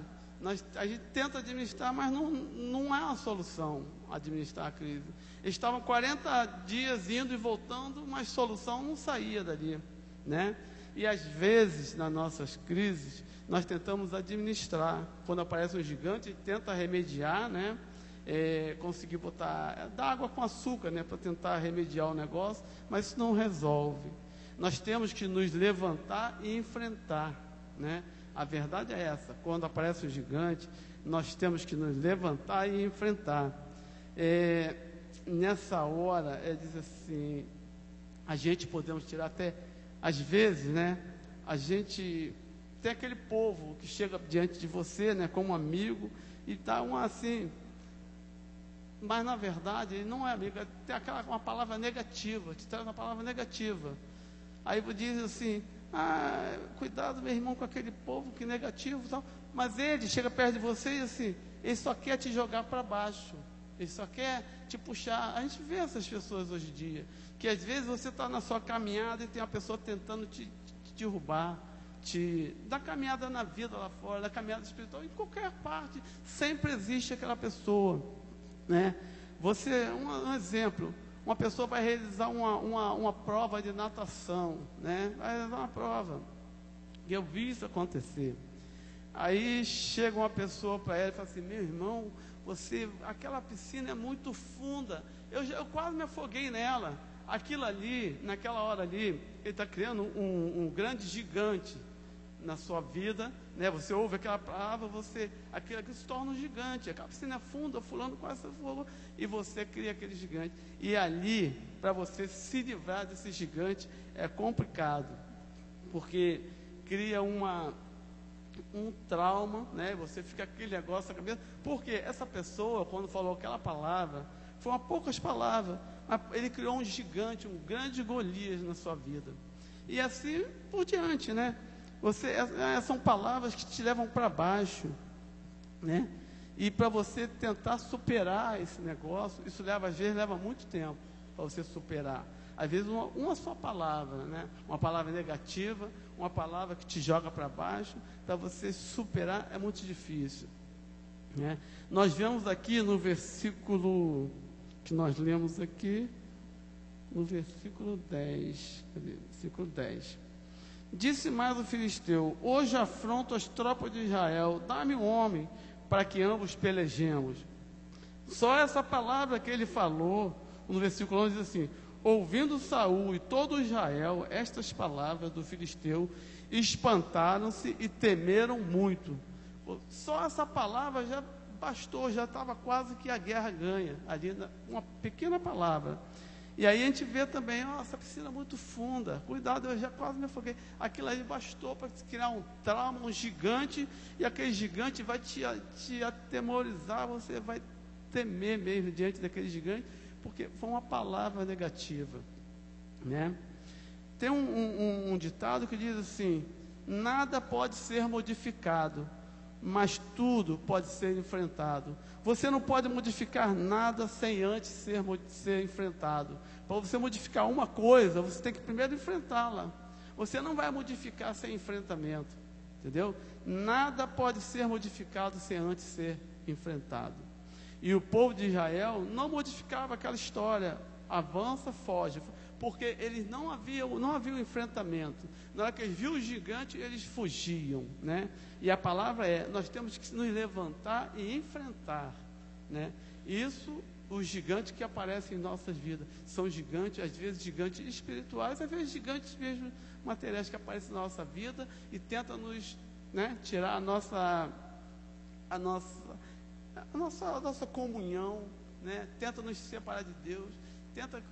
A gente tenta administrar, mas não é uma solução administrar a crise. Eles estavam 40 dias indo e voltando, mas solução não saía dali, né? E às vezes, nas nossas crises, nós tentamos administrar. Quando aparece um gigante, a gente tenta remediar, né? Conseguir dar água com açúcar, né? Para tentar remediar o negócio, mas isso não resolve. Nós temos que nos levantar e enfrentar, né? A verdade é essa: quando aparece um gigante, nós temos que nos levantar e enfrentar. Nessa hora, diz assim, a gente podemos tirar até, às vezes, né? A gente tem aquele povo que chega diante de você, né? Como amigo, e está assim, mas na verdade ele não é amigo, tem uma palavra negativa, te traz uma palavra negativa. Aí diz assim: cuidado, meu irmão, com aquele povo que negativo e tal. Mas ele chega perto de você e assim, ele só quer te jogar para baixo, ele só quer te puxar. A gente vê essas pessoas hoje em dia, que às vezes você está na sua caminhada e tem uma pessoa tentando te derrubar, da caminhada na vida lá fora, da caminhada espiritual, em qualquer parte, sempre existe aquela pessoa, né? Um exemplo, uma pessoa vai realizar uma prova de natação, né? Vai realizar uma prova, e eu vi isso acontecer. Aí chega uma pessoa para ela e fala assim: meu irmão, aquela piscina é muito funda, eu quase me afoguei nela. Aquilo ali, naquela hora ali, ele está criando um grande gigante na sua vida, né? Você ouve aquela palavra, aquilo se torna um gigante. Aquela piscina é funda, fulano quase se afogou, e você cria aquele gigante. E ali, para você se livrar desse gigante, é complicado, porque cria um trauma, né? Você fica aquele negócio na cabeça, porque essa pessoa, quando falou aquela palavra, foram poucas palavras, mas ele criou um gigante, um grande Golias na sua vida, e assim por diante, né? São palavras que te levam para baixo, né? E para você tentar superar esse negócio, isso às vezes leva muito tempo para você superar. Às vezes uma só palavra, né? Uma palavra negativa, uma palavra que te joga para baixo, para você superar é muito difícil, né? Nós vemos aqui no versículo que nós lemos aqui, no versículo 10, versículo 10. Disse mais o filisteu: hoje afronto as tropas de Israel, dá-me um homem para que ambos pelejemos. Só essa palavra que ele falou, no versículo 11 diz assim: ouvindo Saul e todo Israel estas palavras do filisteu, espantaram-se e temeram muito. Só essa palavra já bastou, já estava quase que a guerra ganha, ali uma pequena palavra. E aí a gente vê também, essa piscina muito funda, cuidado, eu já quase me afoguei. Aquilo aí bastou para criar um trauma, um gigante, e aquele gigante vai te atemorizar, você vai temer mesmo diante daquele gigante, porque foi uma palavra negativa, né? Tem um ditado que diz assim: nada pode ser modificado, mas tudo pode ser enfrentado. Você não pode modificar nada sem antes ser enfrentado. Para você modificar uma coisa, você tem que primeiro enfrentá-la. Você não vai modificar sem enfrentamento, entendeu? Nada pode ser modificado sem antes ser enfrentado. E o povo de Israel não modificava aquela história, avança, foge, porque eles não haviam enfrentamento. Na hora que eles viam o gigante, eles fugiam, né? E a palavra nós temos que nos levantar e enfrentar, né? Isso, os gigantes que aparecem em nossas vidas, são gigantes, às vezes gigantes espirituais, às vezes gigantes mesmo materiais que aparecem na nossa vida e tentam nos, né, tirar a nossa comunhão, né? Tenta nos separar de Deus, tenta,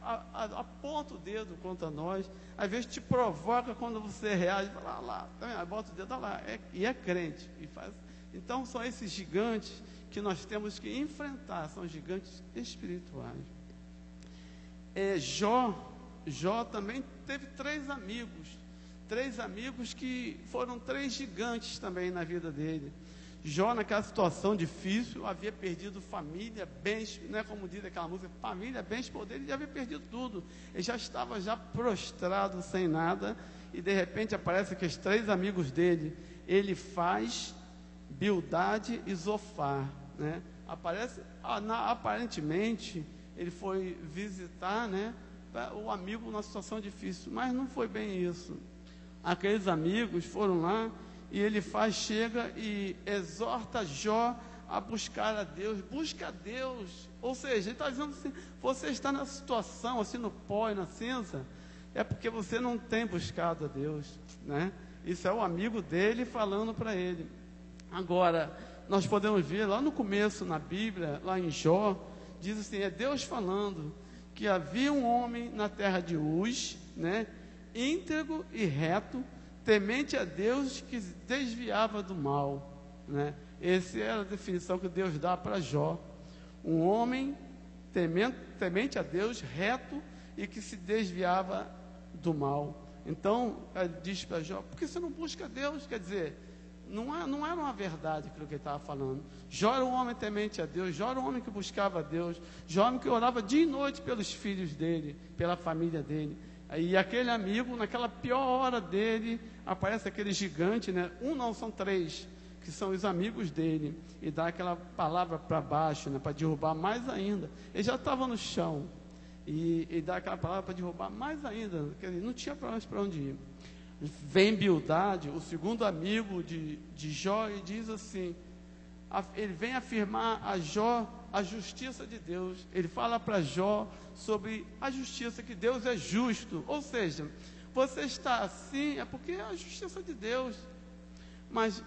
aponta o dedo contra nós, às vezes te provoca quando você reage, fala lá, bota o dedo lá, e é crente, e faz. Então são esses gigantes que nós temos que enfrentar, são gigantes espirituais. Jó também teve três amigos que foram três gigantes também na vida dele. Jó, naquela situação difícil, havia perdido família, bens, não é como diz aquela música, família, bens, poder, ele já havia perdido tudo, ele já estava prostrado, sem nada, e de repente aparece aqueles três amigos dele, ele faz Bildade e Zofar, né? Aparentemente, ele foi visitar, né, o amigo numa situação difícil, mas não foi bem isso. Aqueles amigos foram lá e ele chega e exorta Jó a buscar a Deus, busca a Deus. Ou seja, ele está dizendo assim: você está na situação, assim, no pó e na cinza, é porque você não tem buscado a Deus, né? Isso é o amigo dele falando para ele. Agora, nós podemos ver lá no começo, na Bíblia, lá em Jó, diz assim, é Deus falando que havia um homem na terra de Uz, né, íntegro e reto, temente a Deus, que se desviava do mal, né? Essa é a definição que Deus dá para Jó. Um homem temente a Deus, reto e que se desviava do mal. Então, ele diz para Jó: por que você não busca Deus? Quer dizer, não era uma verdade aquilo que ele estava falando. Jó era um homem temente a Deus, Jó era um homem que buscava a Deus, Jó era um homem que orava dia e noite pelos filhos dele, pela família dele. E aquele amigo, naquela pior hora dele, aparece aquele gigante, né? São 3, que são os amigos dele, e dá aquela palavra para baixo, né? Para derrubar mais ainda. Ele já estava no chão, e dá aquela palavra para derrubar mais ainda, porque ele não tinha para onde ir. Vem Bildade, o segundo amigo de Jó, e diz assim, ele vem afirmar a Jó a justiça de Deus. Ele fala para Jó sobre a justiça, que Deus é justo. Ou seja, você está assim é porque é a justiça de Deus. Mas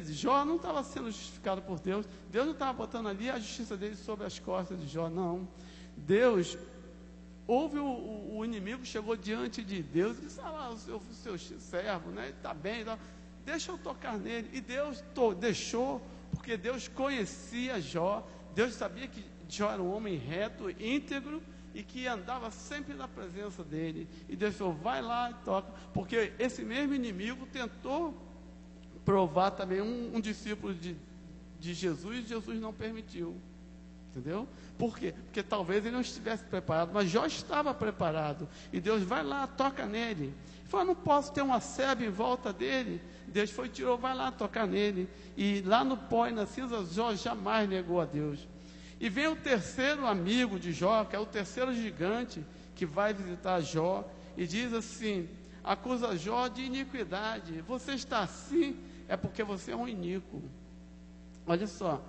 Jó não estava sendo justificado por Deus. Deus não estava botando ali a justiça dele sobre as costas de Jó, não. Deus, houve o inimigo, chegou diante de Deus e disse: o seu servo, né, está bem, tá, deixa eu tocar nele. E Deus deixou, porque Deus conhecia Jó. Deus sabia que Jó era um homem reto, íntegro, e que andava sempre na presença dele. E Deus falou: vai lá e toca, porque esse mesmo inimigo tentou provar também um discípulo de Jesus, e Jesus não permitiu. Entendeu? Por quê? Porque talvez ele não estivesse preparado, mas Jó estava preparado. E Deus vai lá, toca nele. Ele falou: não posso ter uma sebe em volta dele. Deus tirou, vai lá tocar nele. E lá no pó e na cinza, Jó jamais negou a Deus. E vem o terceiro amigo de Jó, que é o terceiro gigante, que vai visitar Jó, e diz assim, acusa Jó de iniquidade. Você está assim, é porque você é um iníquo. Olha só,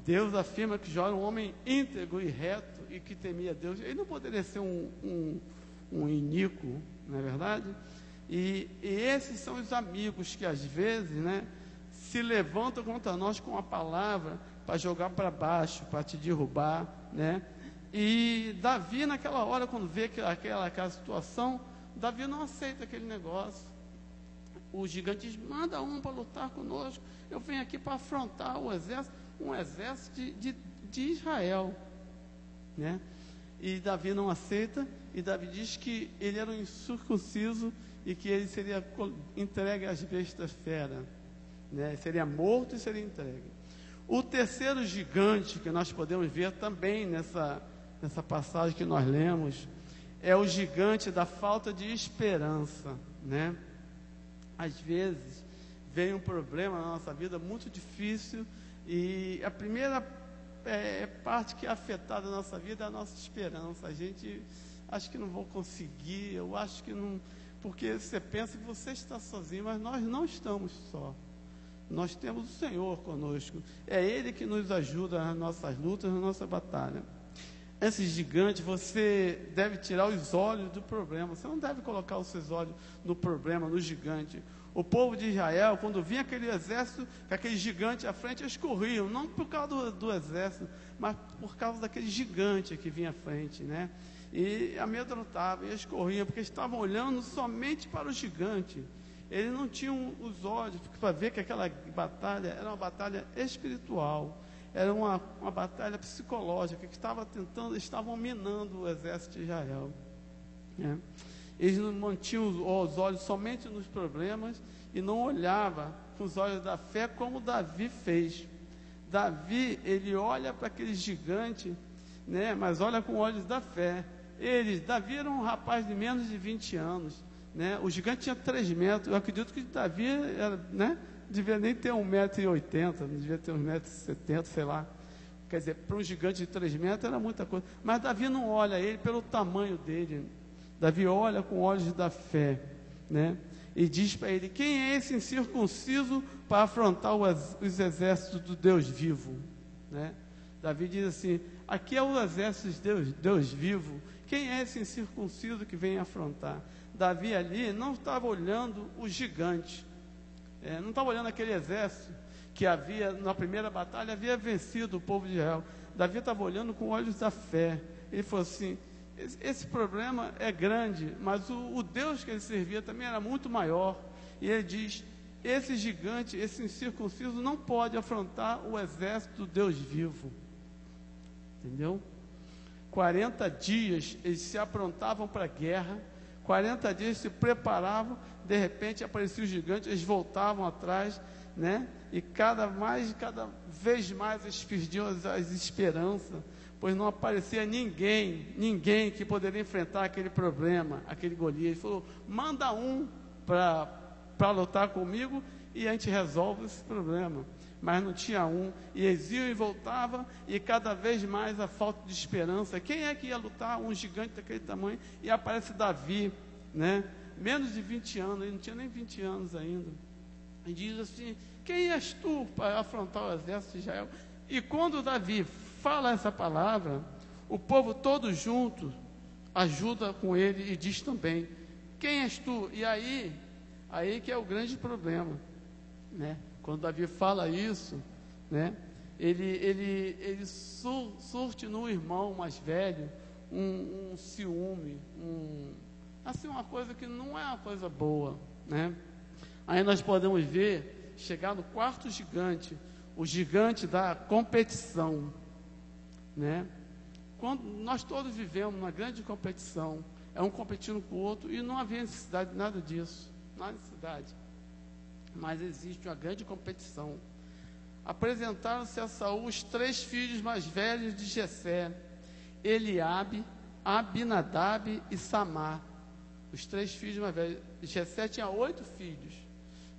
Deus afirma que Jó era um homem íntegro e reto, e que temia Deus. Ele não poderia ser um iníquo, não é verdade? E esses são os amigos que às vezes, né, se levantam contra nós com a palavra para jogar para baixo, para te derrubar, né? E Davi, naquela hora, quando vê aquela situação, Davi não aceita aquele negócio. O gigante diz: manda para lutar conosco, eu venho aqui para afrontar um exército de Israel, né? E Davi não aceita, e Davi diz que ele era um incircunciso e que ele seria entregue às bestas feras, né? Seria morto e seria entregue. O terceiro gigante que nós podemos ver também nessa passagem que nós lemos é o gigante da falta de esperança, né? Às vezes vem um problema na nossa vida muito difícil, e a primeira parte que é afetada na nossa vida é a nossa esperança. A gente acha que não vou conseguir, eu acho que não, porque você pensa que você está sozinho, mas nós não estamos só. Nós temos o Senhor conosco. É Ele que nos ajuda nas nossas lutas, na nossa batalha. Esse gigante, você deve tirar os olhos do problema. Você não deve colocar os seus olhos no problema, no gigante. O povo de Israel, quando vinha aquele exército, aquele gigante à frente, eles corriam, não por causa do exército, mas por causa daquele gigante que vinha à frente, né? E amedrontavam, e eles corriam, porque estavam olhando somente para o gigante. Eles não tinham os olhos para ver que aquela batalha era uma batalha espiritual, era uma batalha psicológica, que estavam minando o exército de Israel, né? Eles não mantinham os olhos somente nos problemas e não olhavam com os olhos da fé, como Davi fez. Davi, ele olha para aquele gigante, né, mas olha com olhos da fé. Davi era um rapaz de menos de 20 anos, né? O gigante tinha 3 metros. Eu acredito que Davi era, né, devia nem ter 1,80 m, não devia ter 1,70 m, sei lá. Quer dizer, para um gigante de 3 metros era muita coisa. Mas Davi não olha ele pelo tamanho dele. Davi olha com olhos da fé, né? E diz para ele: quem é esse incircunciso para afrontar os exércitos do Deus vivo, né? Davi diz assim: aqui é o exército de Deus vivo. Quem é esse incircunciso que vem afrontar? Davi ali não estava olhando o gigante, não estava olhando aquele exército que havia, na primeira batalha, havia vencido o povo de Israel. Davi estava olhando com olhos da fé. Ele falou assim: esse problema é grande, mas o Deus que ele servia também era muito maior. E ele diz: esse gigante, esse incircunciso não pode afrontar o exército do Deus vivo. Entendeu? 40 dias eles se aprontavam para a guerra, 40 dias se preparavam, de repente aparecia o gigante, eles voltavam atrás, né? E cada vez mais eles perdiam as esperanças, pois não aparecia ninguém que poderia enfrentar aquele problema, aquele Golias. Ele falou: manda um para lutar comigo e a gente resolve esse problema. Mas não tinha um, e eles iam e voltavam, e cada vez mais a falta de esperança. Quem é que ia lutar um gigante daquele tamanho? E aparece Davi, né? Menos de 20 anos, ele não tinha nem 20 anos ainda. E diz assim: quem és tu para afrontar o exército de Israel? E quando Davi fala essa palavra, o povo todo junto ajuda com ele e diz também: quem és tu? E aí que é o grande problema, né? Quando Davi fala isso, né? Ele surte no irmão mais velho um ciúme, assim, uma coisa que não é uma coisa boa, né? Aí nós podemos ver, chegar no quarto gigante, o gigante da competição, né? Quando nós todos vivemos uma grande competição, um competindo com o outro, e não havia necessidade de nada disso, não há necessidade. Mas existe uma grande competição. Apresentaram-se a Saul os 3 filhos mais velhos de Jessé: Eliabe, Abinadab e Samar. Os 3 filhos mais velhos. Jessé tinha 8 filhos,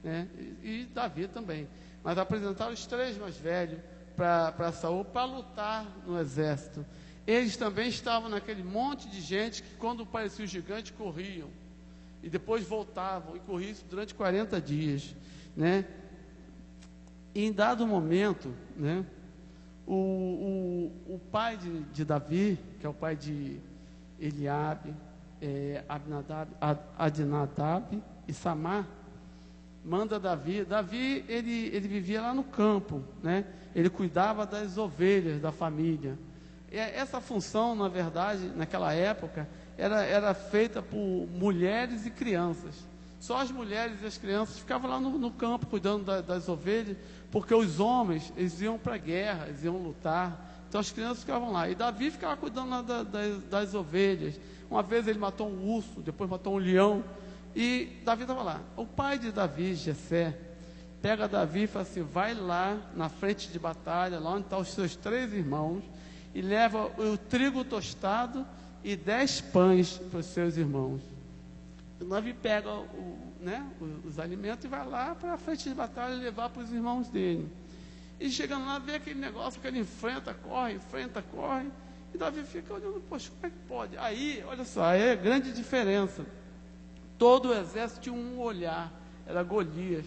né? E Davi também. Mas apresentaram os 3 mais velhos para Saul para lutar no exército. Eles também estavam naquele monte de gente que, quando parecia o gigante, corriam. E depois voltavam, e corriam isso durante 40 dias, né? E em dado momento, né, o pai de Davi, que é o pai de Eliabe, Abinadab e Samar, manda Davi. Davi, ele vivia lá no campo, né? Ele cuidava das ovelhas da família. E essa função, na verdade, naquela época, era feita por mulheres e crianças. Só as mulheres e as crianças ficavam lá no campo cuidando das ovelhas, porque os homens, eles iam para a guerra, eles iam lutar. Então as crianças ficavam lá. E Davi ficava cuidando lá das ovelhas. Uma vez ele matou um urso, depois matou um leão, e Davi estava lá. O pai de Davi, Jessé, pega Davi e fala assim: vai lá na frente de batalha, lá onde estão os seus 3 irmãos, e leva o trigo tostado e 10 pães para os seus irmãos. O Davi pega os alimentos e vai lá para a frente de batalha levar para os irmãos dele. E chegando lá, vê aquele negócio que ele enfrenta, corre, e Davi fica olhando: poxa, como é que pode? Aí, olha só, aí é a grande diferença. Todo o exército tinha um olhar, era Golias.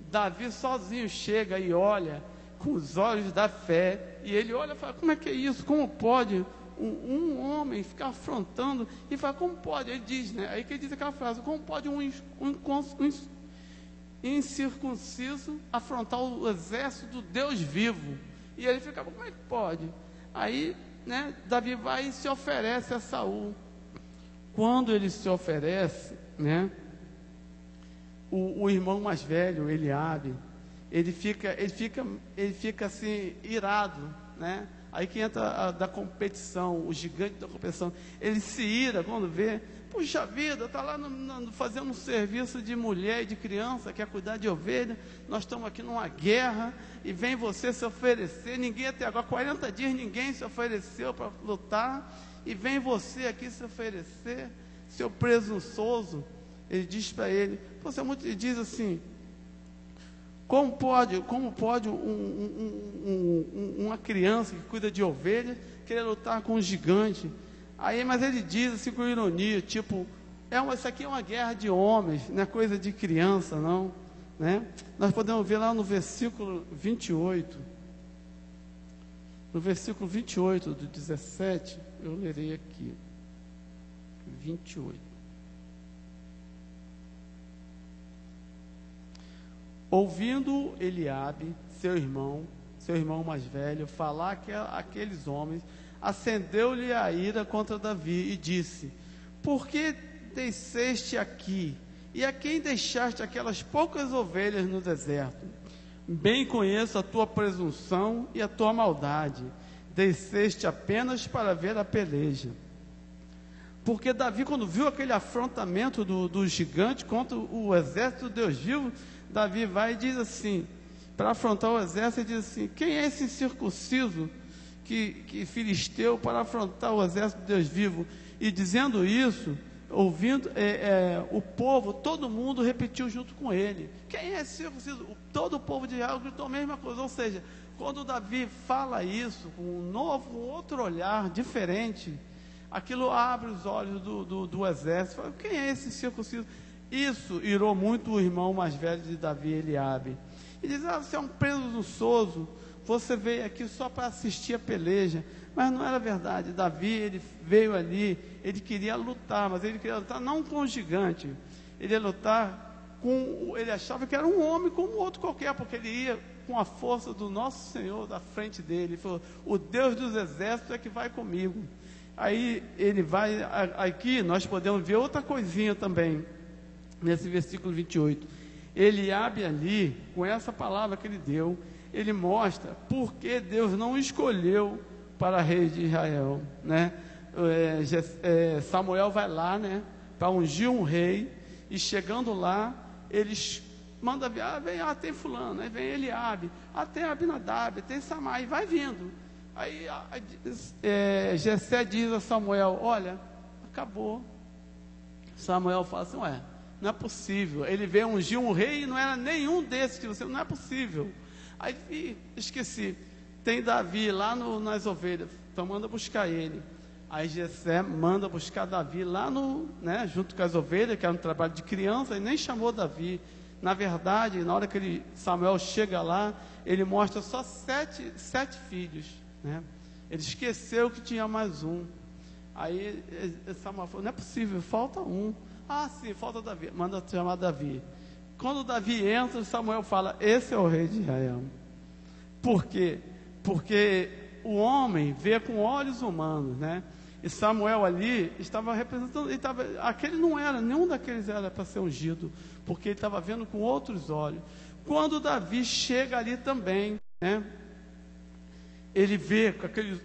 Davi sozinho chega e olha com os olhos da fé, e ele olha e fala: como é que é isso? Como pode um homem ficar afrontando? E fala: como pode? Ele diz, né? Aí que ele diz aquela frase: como pode um incircunciso afrontar o exército do Deus vivo? E ele fica: como é que pode? Aí, né, Davi vai e se oferece a Saul. Quando ele se oferece, né, o irmão mais velho, Eliabe, ele fica assim, irado, né? Aí que entra da competição, o gigante da competição. Ele se ira quando vê: puxa vida, está lá fazendo um serviço de mulher e de criança, quer cuidar de ovelha. Nós estamos aqui numa guerra e vem você se oferecer. Ninguém até agora, 40 dias, ninguém se ofereceu para lutar, e vem você aqui se oferecer, seu presunçoso. Ele diz para ele, ele diz assim: Como pode uma criança que cuida de ovelhas querer lutar com um gigante? Aí, mas ele diz assim com ironia, tipo, isso aqui é uma guerra de homens, não é coisa de criança, não, né? Nós podemos ver lá no versículo 28, no versículo 28 do 17, eu lerei aqui, 28. Ouvindo Eliabe, seu irmão mais velho, falar aqueles homens, acendeu-lhe a ira contra Davi e disse: por que desceste aqui? E a quem deixaste aquelas poucas ovelhas no deserto? Bem conheço a tua presunção e a tua maldade. Desceste apenas para ver a peleja. Porque Davi, quando viu aquele afrontamento do gigante contra o exército de Deus vivo, Davi vai e diz assim, para afrontar o exército, ele diz assim: quem é esse incircunciso que filisteu para afrontar o exército de Deus vivo? E dizendo isso, ouvindo o povo, todo mundo repetiu junto com ele: quem é esse circunciso? Todo o povo de Israel gritou a mesma coisa. Ou seja, quando Davi fala isso com um outro olhar diferente, aquilo abre os olhos do exército. Fala: quem é esse circunciso? Isso irou muito o irmão mais velho de Davi, Eliabe. E diz: você é um presunçoso, você veio aqui só para assistir a peleja. Mas não era verdade. Davi, ele veio ali, ele queria lutar, mas ele queria lutar não com o gigante, ele ia lutar ele achava que era um homem como outro qualquer, porque ele ia com a força do nosso Senhor da frente dele. Ele falou: o Deus dos exércitos é que vai comigo. Aí ele vai, aqui nós podemos ver outra coisinha também, nesse versículo 28, Eliabe ali, com essa palavra que ele deu, ele mostra por que Deus não escolheu para rei de Israel, né? Samuel vai lá, né, para ungir um rei, e chegando lá, eles mandam: tem fulano, aí vem Eliabe, tem Abinadab, tem Samai, vai vindo. Aí Jessé diz a Samuel: olha, acabou. Samuel fala assim: não é possível, ele veio ungir um rei e não era nenhum desses que você, não é possível. Aí esqueci, tem Davi lá nas ovelhas, então manda buscar ele. Aí Jessé manda buscar Davi lá junto com as ovelhas, que era um trabalho de criança, e nem chamou Davi. Na verdade, na hora que Samuel chega lá, ele mostra só sete filhos, né? Ele esqueceu que tinha mais um. Aí Samuel falou: não é possível, falta um. Sim, falta Davi, manda chamar Davi. Quando Davi entra, Samuel fala: esse é o rei de Israel. Por quê? Porque o homem vê com olhos humanos, né? E Samuel ali estava representando, aquele não era, nenhum daqueles era para ser ungido, porque ele estava vendo com outros olhos. Quando Davi chega ali também, né? Ele vê,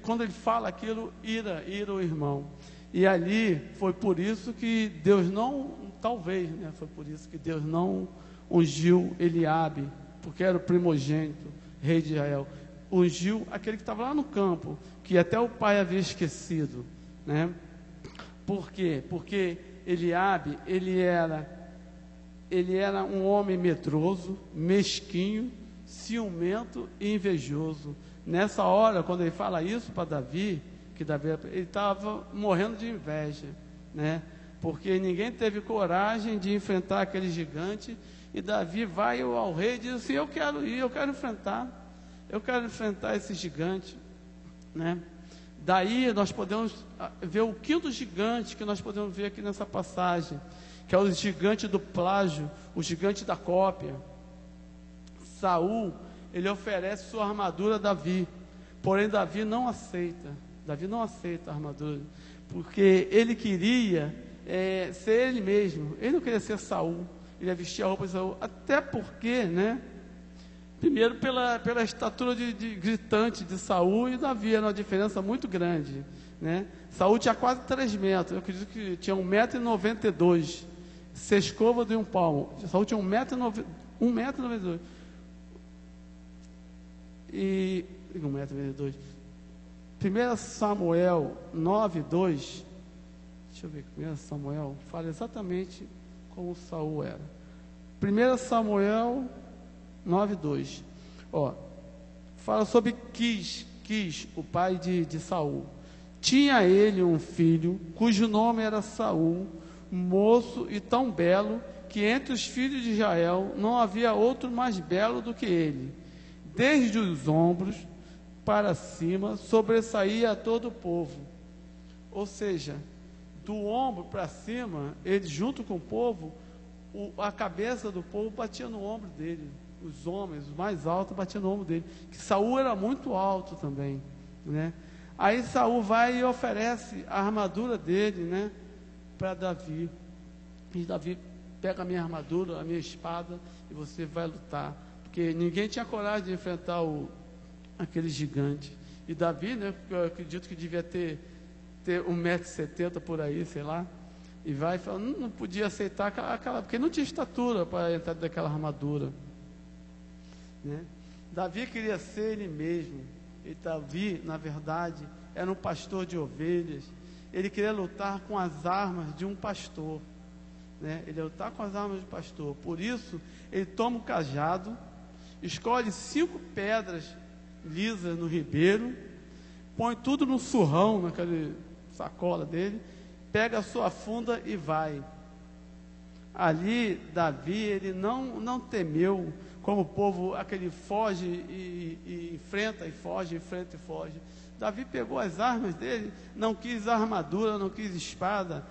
quando ele fala aquilo, ira o irmão. E ali foi por isso que Deus não, talvez, né? Foi por isso que Deus não ungiu Eliabe, porque era o primogênito, rei de Israel. Ungiu aquele que estava lá no campo, que até o pai havia esquecido, né? Por quê? Porque Eliabe, ele era um homem medroso, mesquinho, ciumento e invejoso. Nessa hora, quando ele fala isso para Davi, que Davi, ele estava morrendo de inveja, né? Porque ninguém teve coragem de enfrentar aquele gigante, e Davi vai ao rei e diz assim: eu quero ir, eu quero enfrentar esse gigante, né? Daí nós podemos ver o quinto gigante que nós podemos ver aqui nessa passagem, que é o gigante do plágio, o gigante da cópia. Saul, ele oferece sua armadura a Davi, porém Davi não aceita a armadura, porque ele queria ser ele mesmo, ele não queria ser Saul, ele ia vestir a roupa de Saul, até porque, né? Primeiro pela estatura de gritante de Saul e Davi, era uma diferença muito grande, né? Saul tinha quase 3 metros, eu acredito que tinha 1,92 m, 6 côvados e um palmo. Saul tinha 1,92 m. E 1,92 m. 1 Samuel 9:2. Deixa eu ver, 1 Samuel fala exatamente como Saul era. 1 Samuel 9:2. Fala sobre Quis, o pai de Saul. Tinha ele um filho, cujo nome era Saul, moço e tão belo, que entre os filhos de Israel não havia outro mais belo do que ele. Desde os ombros para cima sobressaía a todo o povo. Ou seja, do ombro para cima, ele junto com o povo, a cabeça do povo batia no ombro dele. Os homens, os mais altos, batiam no ombro dele. Que Saul era muito alto também, né? Aí Saul vai e oferece a armadura dele, né, para Davi. E Davi: pega a minha armadura, a minha espada, e você vai lutar. Porque ninguém tinha coragem de enfrentar aquele gigante. E Davi, né, eu acredito que devia ter 1,70 m por aí, sei lá. E vai e fala: não podia aceitar aquela, porque não tinha estatura para entrar daquela armadura, né? Davi queria ser ele mesmo. E Davi, na verdade, era um pastor de ovelhas. Ele queria lutar com as armas de um pastor, né? Ele ia lutar com as armas de pastor. Por isso, ele toma o cajado, escolhe 5 pedras lisas no ribeiro, põe tudo no surrão, naquela sacola dele, pega a sua funda e vai. Ali, Davi, ele não temeu, como o povo, aquele foge e enfrenta e foge, enfrenta e foge. Davi pegou as armas dele, não quis armadura, não quis espada.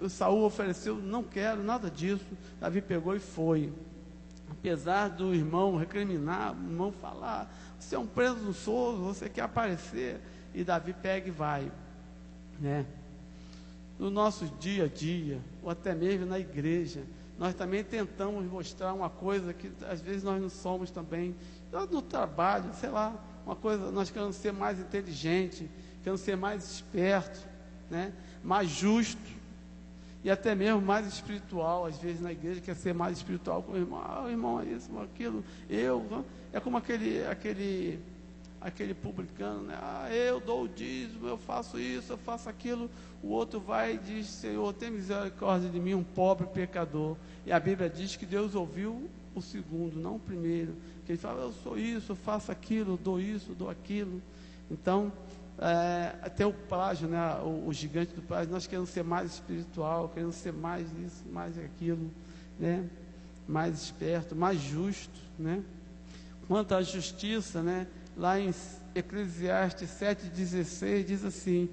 O Saul ofereceu: não quero nada disso. Davi pegou e foi. Apesar do irmão recriminar, o irmão falar: você é um presunçoso, você quer aparecer. E Davi pega e vai, né? No nosso dia a dia, ou até mesmo na igreja, nós também tentamos mostrar uma coisa que às vezes nós não somos também. No trabalho, sei lá, uma coisa, nós queremos ser mais inteligente, queremos ser mais esperto, né? Mais justo, e até mesmo mais espiritual. Às vezes na igreja quer ser mais espiritual com o irmão. O irmão é isso, aquilo, é como aquele publicano, né? Eu dou o dízimo, eu faço isso, eu faço aquilo. O outro vai e diz: Senhor, tem misericórdia de mim, um pobre pecador. E a Bíblia diz que Deus ouviu o segundo, não o primeiro. Que ele fala: eu sou isso, eu faço aquilo, eu dou isso, eu dou aquilo. Então, até o plágio, né? O gigante do plágio, nós queremos ser mais espiritual, queremos ser mais isso, mais aquilo, né? Mais esperto, mais justo, né? Quanto à justiça, né? Lá em Eclesiastes 7,16 diz assim: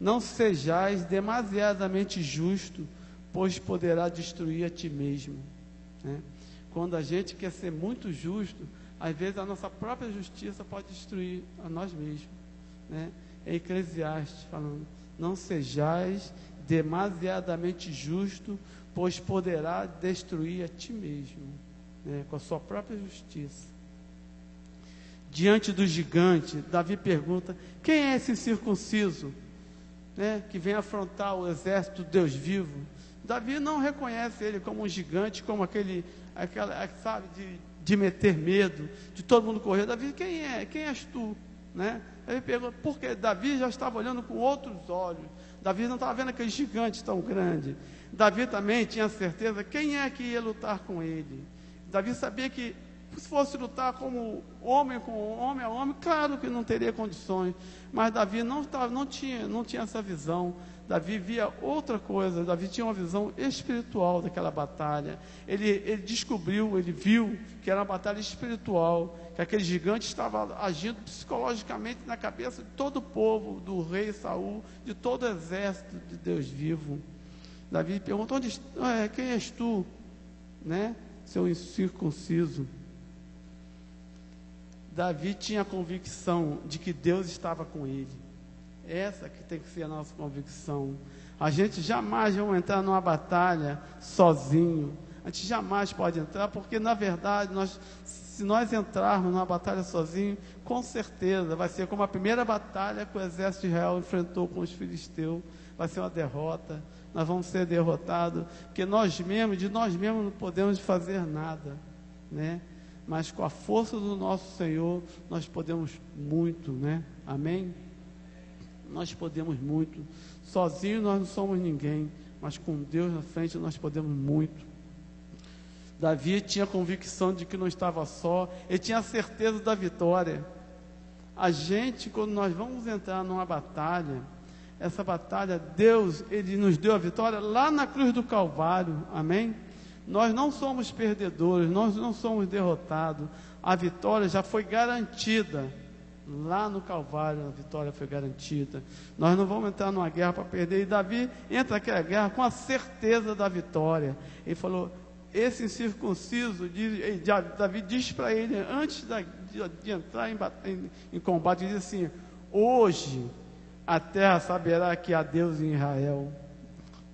não sejais demasiadamente justo, pois poderá destruir a ti mesmo, né? Quando a gente quer ser muito justo, às vezes a nossa própria justiça pode destruir a nós mesmos, né? É Eclesiastes falando: não sejais demasiadamente justo, pois poderá destruir a ti mesmo, né? Com a sua própria justiça. Diante do gigante, Davi pergunta: quem é esse incircunciso, né, que vem afrontar o exército do Deus vivo? Davi não reconhece ele como um gigante, como aquela, sabe, de meter medo, de todo mundo correr. Davi: quem é? Quem és tu? Né? Ele pergunta, porque Davi já estava olhando com outros olhos. Davi não estava vendo aquele gigante tão grande. Davi também tinha certeza quem é que ia lutar com ele. Davi sabia que se fosse lutar como homem a homem, claro que não teria condições. Mas Davi não tinha essa visão. Davi via outra coisa. Davi tinha uma visão espiritual daquela batalha. Ele descobriu, ele viu que era uma batalha espiritual, que aquele gigante estava agindo psicologicamente na cabeça de todo o povo, do rei Saul, de todo o exército de Deus vivo. Davi perguntou: quem és tu, né, seu incircunciso? Davi tinha a convicção de que Deus estava com ele. Essa que tem que ser a nossa convicção. A gente jamais vai entrar numa batalha sozinho. A gente jamais pode entrar, porque na verdade, se nós entrarmos numa batalha sozinho, com certeza vai ser como a primeira batalha que o exército de Israel enfrentou com os filisteus. Vai ser uma derrota. Nós vamos ser derrotados, porque de nós mesmos não podemos fazer nada, né? Mas com a força do nosso Senhor, nós podemos muito, né? Amém? Nós podemos muito. Sozinhos nós não somos ninguém, mas com Deus na frente nós podemos muito. Davi tinha convicção de que não estava só, ele tinha certeza da vitória. A gente, quando nós vamos entrar numa batalha, essa batalha, Deus, Ele nos deu a vitória lá na cruz do Calvário, amém? Nós não somos perdedores, nós não somos derrotados, a vitória já foi garantida. Lá no Calvário a vitória foi garantida. Nós não vamos entrar numa guerra para perder. E Davi entra naquela guerra com a certeza da vitória. Ele falou, esse incircunciso, Davi diz para ele, antes de entrar em combate, diz assim, hoje a terra saberá que há Deus em Israel.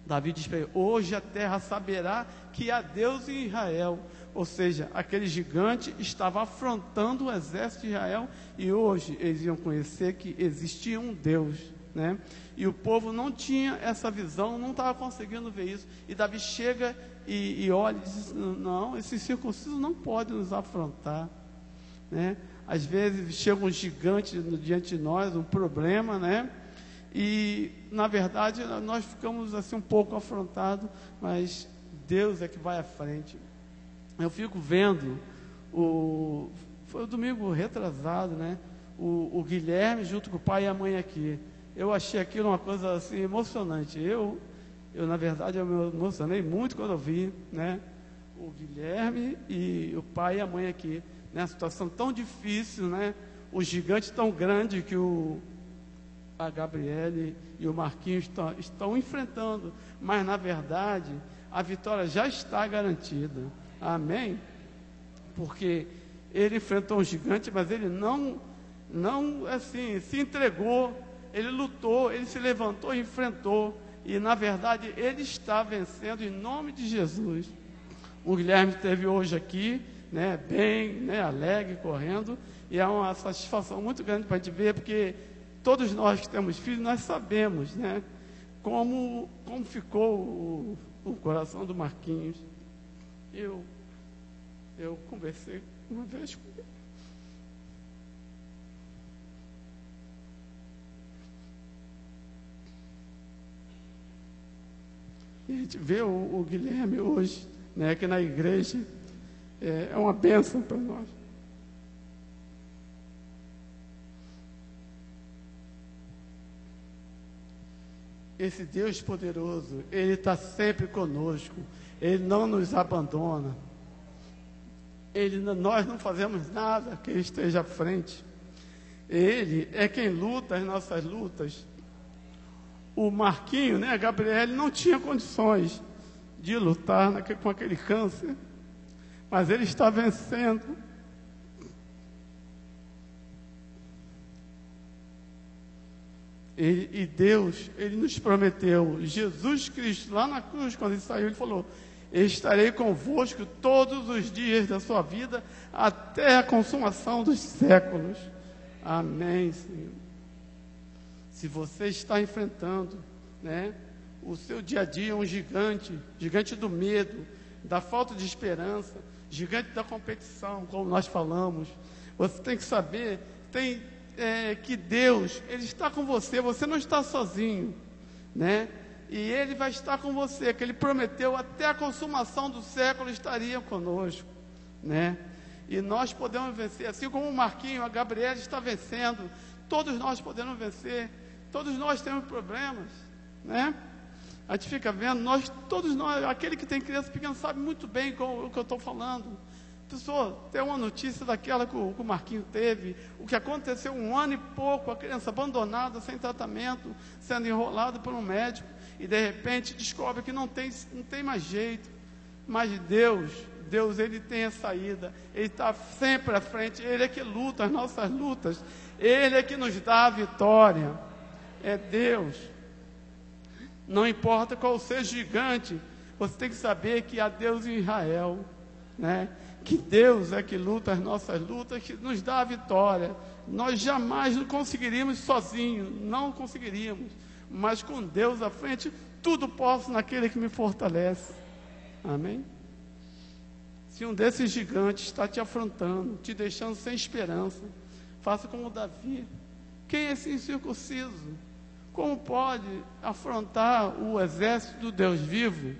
Davi diz para ele, hoje a terra saberá que há Deus em Israel. Ou seja, aquele gigante estava afrontando o exército de Israel e hoje eles iam conhecer que existia um Deus, né? E o povo não tinha essa visão, não estava conseguindo ver isso. E Davi chega e olha e diz, não, esse circunciso não pode nos afrontar, né? Às vezes chega um gigante diante de nós, um problema, né? E na verdade nós ficamos assim um pouco afrontados, mas Deus é que vai à frente. Eu fico vendo, foi o domingo retrasado, né? O Guilherme junto com o pai e a mãe aqui. Eu achei aquilo uma coisa assim emocionante. Eu na verdade, eu me emocionei muito quando eu vi, né? O Guilherme e o pai e a mãe aqui, né? A situação tão difícil, né? O gigante tão grande que a Gabriele e o Marquinhos estão enfrentando. Mas na verdade, a vitória já está garantida. Amém? Porque ele enfrentou um gigante, mas ele não assim, se entregou, ele lutou, ele se levantou e enfrentou, e na verdade ele está vencendo em nome de Jesus. O Guilherme esteve hoje aqui, né, bem, né, alegre, correndo, e é uma satisfação muito grande para a gente ver, porque todos nós que temos filhos, nós sabemos, né, como ficou o coração do Marquinhos. Eu conversei uma vez com ele. E a gente vê o Guilherme hoje, né, aqui na igreja, é uma bênção para nós. Esse Deus poderoso, Ele está sempre conosco, Ele não nos abandona. Nós não fazemos nada que Ele esteja à frente. Ele é quem luta as nossas lutas. O Marquinho, né, a Gabriele, não tinha condições de lutar com aquele câncer, mas ele está vencendo. E Deus, Ele nos prometeu, Jesus Cristo, lá na cruz, quando Ele saiu, Ele falou, estarei convosco todos os dias da sua vida, até a consumação dos séculos. Amém, Senhor. Se você está enfrentando, né, o seu dia a dia é um gigante do medo, da falta de esperança, gigante da competição, como nós falamos, você tem que saber, que Deus, Ele está com você, você não está sozinho, né? E Ele vai estar com você, que Ele prometeu, até a consumação do século estaria conosco, né? E nós podemos vencer, assim como o Marquinho, a Gabriela está vencendo, todos nós podemos vencer, todos nós temos problemas, né? A gente fica vendo, todos nós, aquele que tem criança pequena sabe muito bem o que eu estou falando. Pessoa, tem uma notícia daquela que o Marquinho teve, o que aconteceu 1 ano e pouco, a criança abandonada, sem tratamento, sendo enrolada por um médico, e de repente descobre que não tem mais jeito. Mas Deus, Ele tem a saída, Ele está sempre à frente, Ele é que luta as nossas lutas, Ele é que nos dá a vitória, é Deus. Não importa qual seja gigante, você tem que saber que há Deus em Israel, né? Que Deus é que luta as nossas lutas, que nos dá a vitória. Nós jamais não conseguiríamos sozinhos, não conseguiríamos, mas com Deus à frente, tudo posso naquele que me fortalece. Amém? Se um desses gigantes está te afrontando, te deixando sem esperança, faça como Davi. Quem é esse incircunciso? Como pode afrontar o exército do Deus vivo?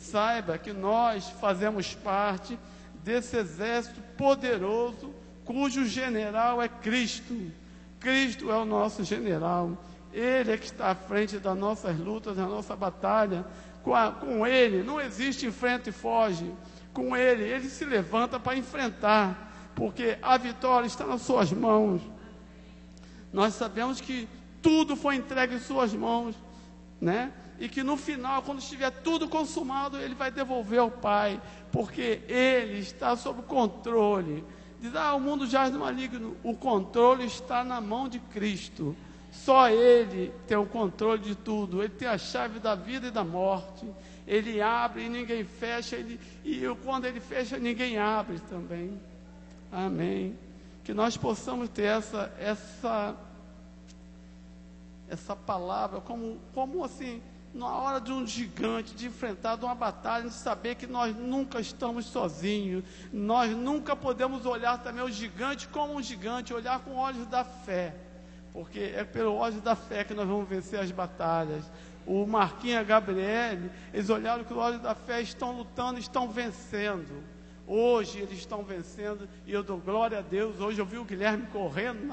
Saiba que nós fazemos parte desse exército poderoso, cujo general é Cristo. Cristo é o nosso general. Ele é que está à frente das nossas lutas, da nossa batalha. Com Ele não existe enfrenta e foge. Com Ele se levanta para enfrentar, porque a vitória está nas suas mãos. Nós sabemos que tudo foi entregue em suas mãos, né? E que no final, quando estiver tudo consumado, Ele vai devolver ao Pai, porque Ele está sob o controle. Diz, o mundo jaz no maligno. O controle está na mão de Cristo. Só Ele tem o controle de tudo. Ele tem a chave da vida e da morte. Ele abre e ninguém fecha. E quando Ele fecha, ninguém abre também. Amém. Que nós possamos ter essa palavra como assim, na hora de um gigante, de enfrentar de uma batalha, de saber que nós nunca estamos sozinhos. Nós nunca podemos olhar também o gigante como um gigante, olhar com olhos da fé, porque é pelo olhos da fé que nós vamos vencer as batalhas. O Marquinhos e a Gabriele, eles olharam que os olhos da fé estão lutando, estão vencendo. Hoje eles estão vencendo e eu dou glória a Deus. Hoje eu vi o Guilherme correndo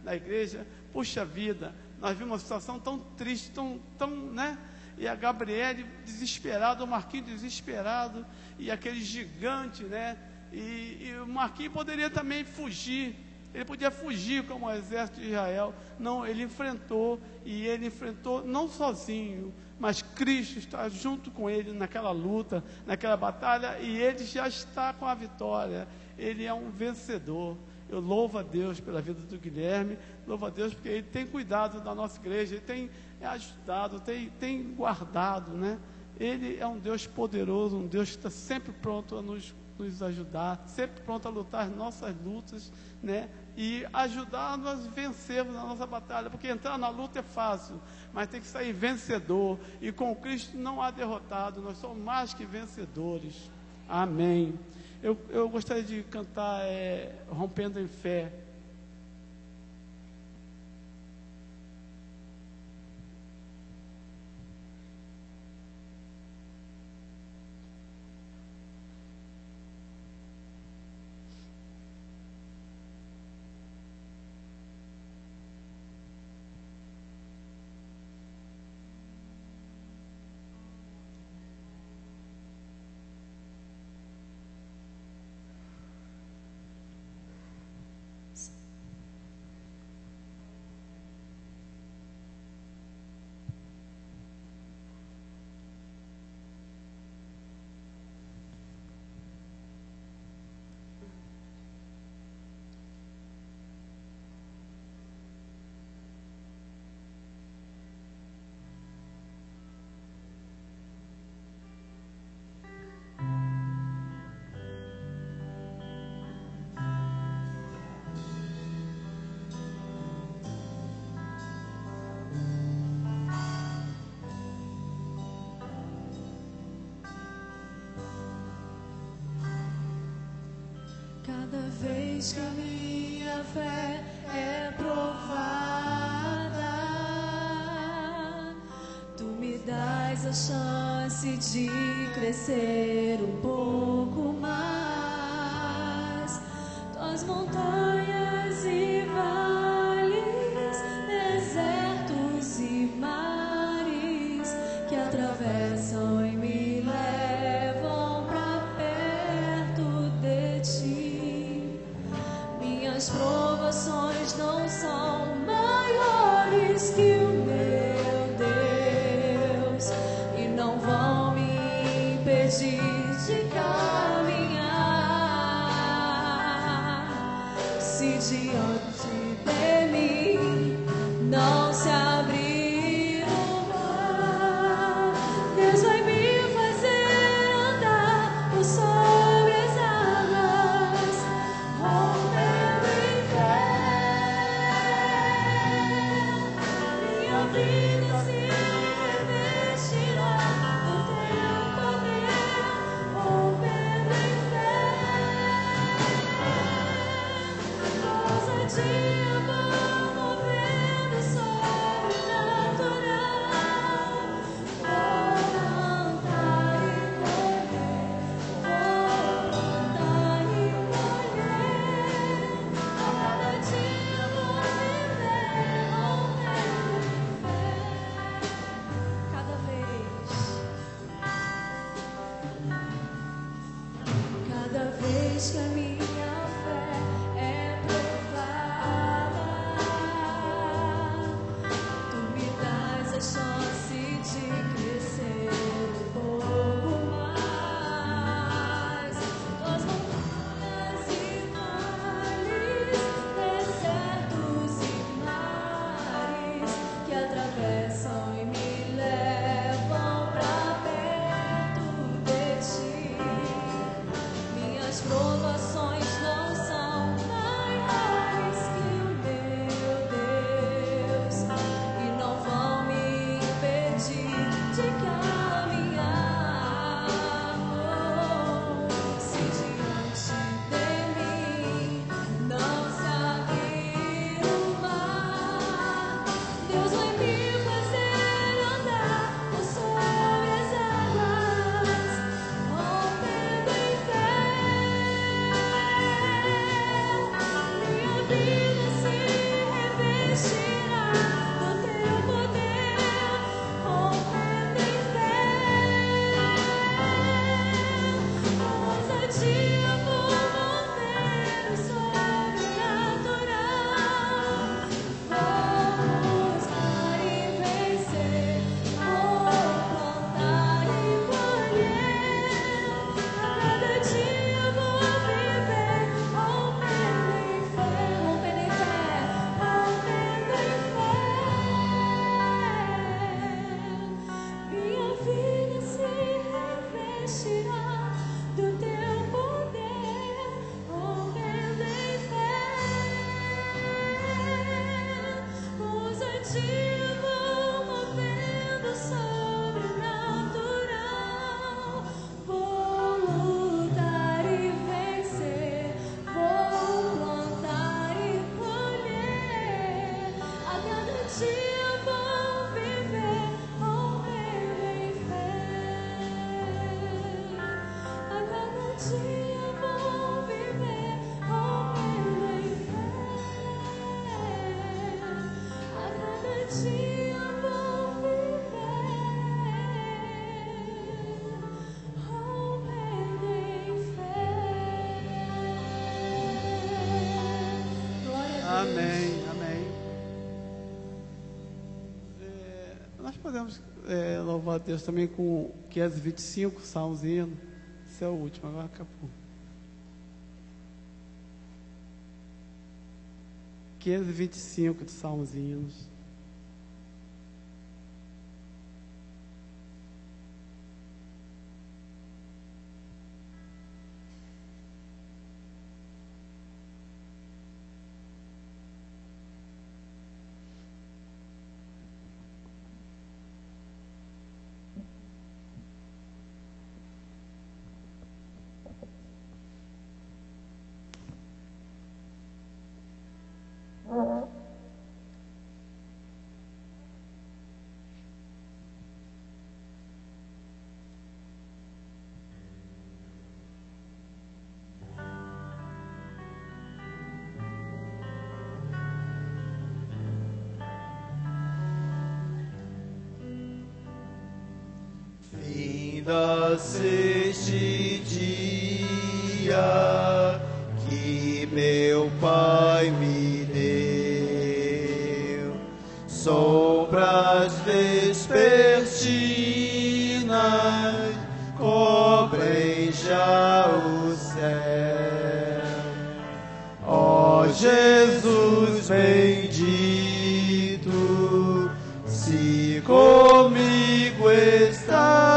na igreja. Puxa vida, nós vimos uma situação tão triste, tão, né? E a Gabriele desesperada, o Marquinhos desesperado, e aquele gigante, né? E o Marquinhos poderia também fugir. Ele podia fugir como o exército de Israel. Não, ele enfrentou, e ele enfrentou não sozinho, mas Cristo está junto com ele naquela luta, naquela batalha, e ele já está com a vitória. Ele é um vencedor. Eu louvo a Deus pela vida do Guilherme, louvo a Deus porque Ele tem cuidado da nossa igreja, Ele tem ajudado, tem guardado, né? Ele é um Deus poderoso, um Deus que está sempre pronto a nos ajudar, sempre pronto a lutar as nossas lutas, né? E ajudar a nós vencermos a nossa batalha, porque entrar na luta é fácil, mas tem que sair vencedor, e com Cristo não há derrotado, nós somos mais que vencedores. Amém. Eu gostaria de cantar Rompendo em Fé. Cada vez que a minha fé é provada, Tu me dás a chance de crescer um pouco mais. Tuas montanhas e vales, desertos e mares que atravessam e me levam pra perto de Ti. Minhas provações não são maiores que o meu Deus e não vão me impedir de caminhar. Se diante de mim não se abrir o mar, Deus vai me fazer andar por sobre as águas, rompendo em fé. Minha vida se revestirá do Teu poder, rompendo em fé. Ousadia vão movendo sobrenatural. Vou cantar e Nós podemos louvar a Deus também com 525 salmos e hinos. Esse é o último, agora acabou. 525 de salmos e hinos. Finda-se este dia que meu Pai me deu, sombras vespertinas cobrem já o céu. Ó Jesus bendito, se comigo estás,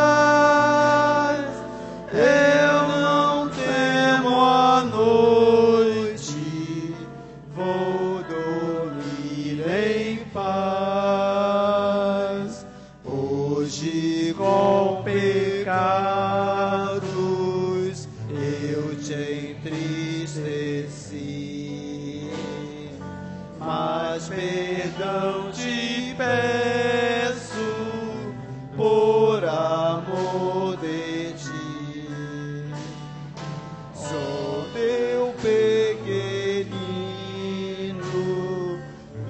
eu não temo a noite, vou dormir em paz. Hoje com pecados eu te entristeci, mas perdão te peço por amor de ti. Sou teu pequenino,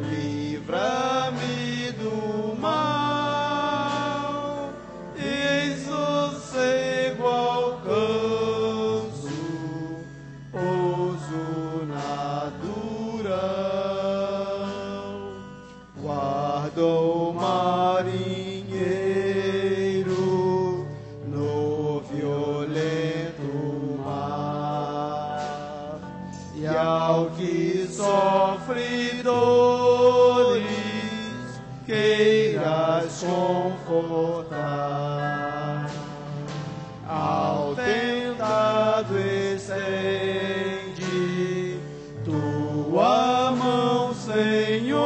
livra-me do mal, em sossego alcanço, pouso natural. Guardo o marinheiro no violento mar, e ao que sofre dores queiras confortar. Ao tentado estende tua mão, Senhor,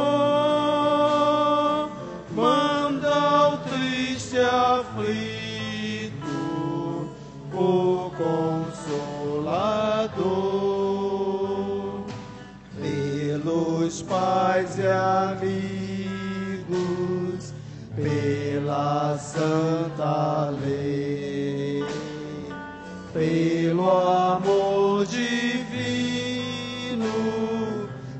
manda ao triste aflito o Consolador. Pelos pais e amigos, pela santa lei, pelo amor divino,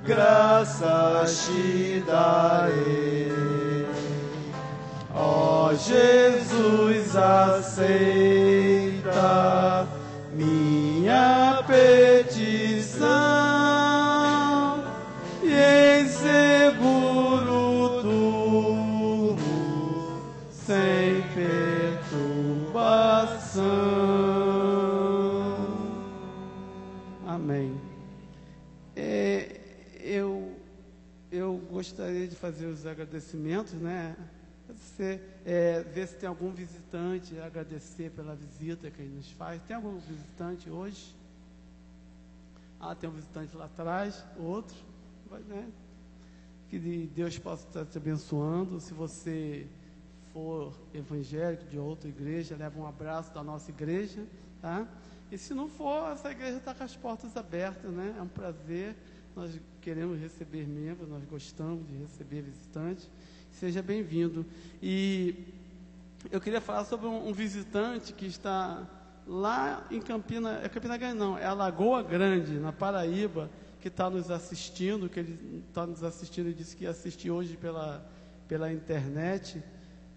graças te darei. Ó Jesus, aceita minha petição e em seguro turno, sem perturbação. Amém. Eu gostaria de fazer os agradecimentos, né? Você, ver se tem algum visitante, agradecer pela visita que ele nos faz. Tem algum visitante hoje? Ah, tem um visitante lá atrás, outro, né? Que Deus possa estar te abençoando. Se você for evangélico de outra igreja, leva um abraço da nossa igreja, tá? E se não for, essa igreja está com as portas abertas, né? É um prazer, nós queremos receber membros, nós gostamos de receber visitantes. Seja bem-vindo. E eu queria falar sobre um visitante que está lá em Campina Grande não, é a Lagoa Grande, na Paraíba, que está nos assistindo, que ele está nos assistindo e disse que ia assistir hoje pela internet.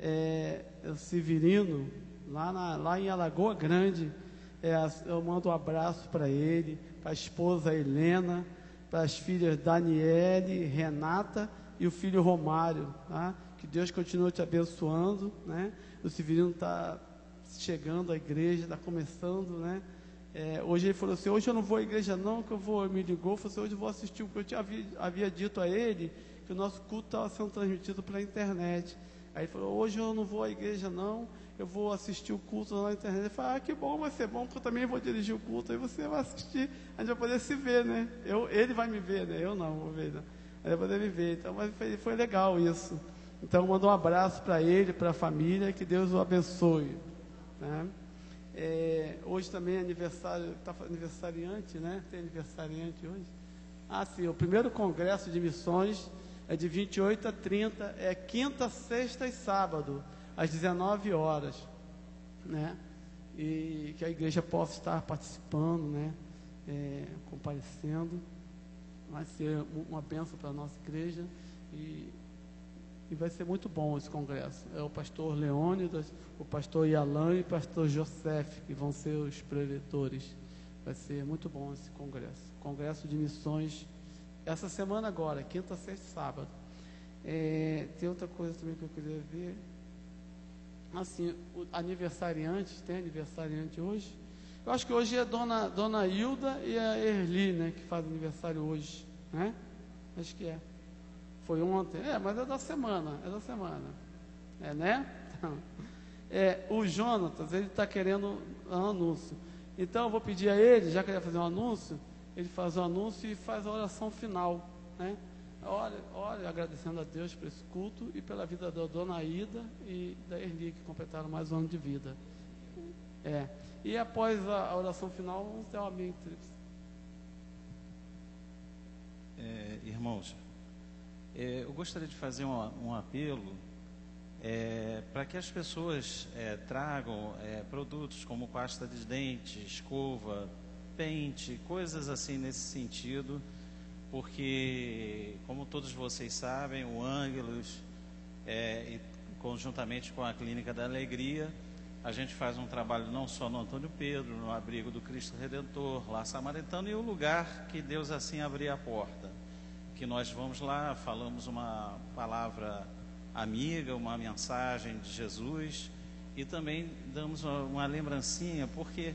É o Severino, lá em Alagoa Grande. Eu mando um abraço para ele, para a esposa Helena, para as filhas Daniele, Renata e o filho Romário, tá? Que Deus continue te abençoando, né? O Severino está chegando à igreja, está começando, né? Hoje ele falou assim, hoje eu não vou à igreja não, que me ligou, falou assim, hoje eu vou assistir, porque eu havia dito a ele que o nosso culto estava sendo transmitido pela internet. Aí ele falou, hoje eu não vou à igreja não, eu vou assistir o culto na internet. Ele falou, que bom, vai ser bom, porque eu também vou dirigir o culto, aí você vai assistir, a gente vai poder se ver, né? Ele vai me ver, né? Eu não vou ver, né? Ele vai poder me ver, então mas foi legal isso. Então manda um abraço para ele, para a família, que Deus o abençoe, né? Hoje também é aniversário, está aniversariante, né? Tem aniversariante hoje? Sim, o primeiro congresso de missões é de 28 a 30, é quinta, sexta e sábado, às 19 horas, né? E que a igreja possa estar participando, né? Comparecendo, vai ser uma bênção para a nossa igreja e vai ser muito bom esse congresso. É o pastor Leônidas, o pastor Yalan e o pastor José, que vão ser os preletores. Vai ser muito bom esse congresso. Congresso de missões, essa semana agora, quinta, sexta e sábado. Tem outra coisa também que eu queria ver. Assim, aniversariantes, tem aniversariante hoje? Eu acho que hoje é Dona Hilda e a Erli, né, que faz aniversário hoje, né? Acho que é. Foi ontem, mas é da semana, né? O Jonatas, ele está querendo um anúncio. Então eu vou pedir a ele, já que ele vai fazer um anúncio, ele faz o anúncio e faz a oração final, né? Olha, agradecendo a Deus por esse culto e pela vida da Dona Ida e da Erli, que completaram mais um ano de vida. E após a oração final, vamos ter um amém. Irmãos, eu gostaria de fazer um apelo para que as pessoas tragam produtos como pasta de dente, escova, pente, coisas assim nesse sentido, porque, como todos vocês sabem, o Ângelos, conjuntamente com a Clínica da Alegria, a gente faz um trabalho não só no Antônio Pedro, no Abrigo do Cristo Redentor, Lar Samaritano, e o lugar que Deus assim abrir a porta. Que nós vamos lá, falamos uma palavra amiga, uma mensagem de Jesus e também damos uma lembrancinha, porque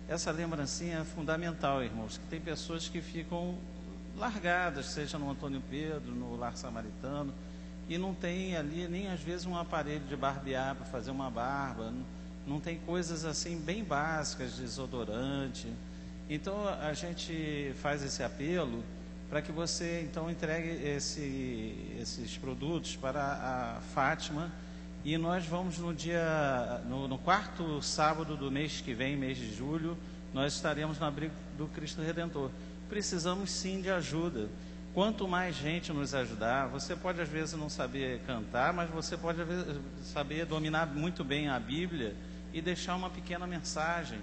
essa lembrancinha é fundamental, irmãos, que tem pessoas que ficam largadas, seja no Antônio Pedro, no Lar Samaritano, e não tem ali nem às vezes um aparelho de barbear para fazer uma barba, não tem coisas assim bem básicas, desodorante. Então a gente faz esse apelo para que você então entregue esses produtos para a Fátima, e nós vamos no quarto sábado do mês que vem, mês de julho, nós estaremos no Abrigo do Cristo Redentor. Precisamos sim de ajuda. Quanto mais gente nos ajudar, você pode às vezes não saber cantar, mas você pode saber dominar muito bem a Bíblia e deixar uma pequena mensagem.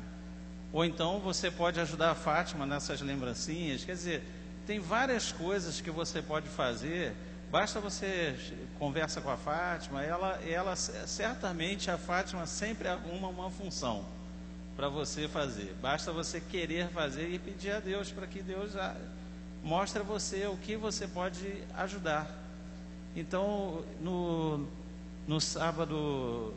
Ou então você pode ajudar a Fátima nessas lembrancinhas, quer dizer, tem várias coisas que você pode fazer, basta você conversa com a Fátima, ela certamente, a Fátima sempre arruma uma função para você fazer, basta você querer fazer e pedir a Deus para que Deus mostre a você o que você pode ajudar. Então, no sábado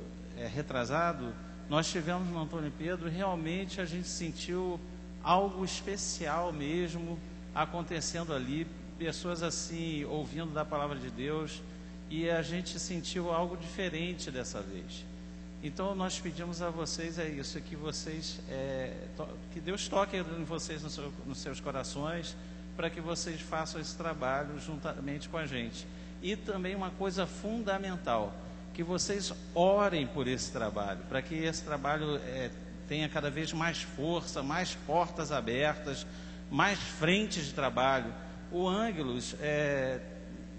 retrasado, nós tivemos no Antônio Pedro, realmente a gente sentiu algo especial mesmo acontecendo ali, pessoas assim ouvindo da palavra de Deus, e a gente sentiu algo diferente dessa vez. Então nós pedimos a vocês isso, que vocês que Deus toque em vocês nos seus corações, para que vocês façam esse trabalho juntamente com a gente. E também uma coisa fundamental, que vocês orem por esse trabalho, para que esse trabalho tenha cada vez mais força, mais portas abertas, mais frentes de trabalho. O Ângelos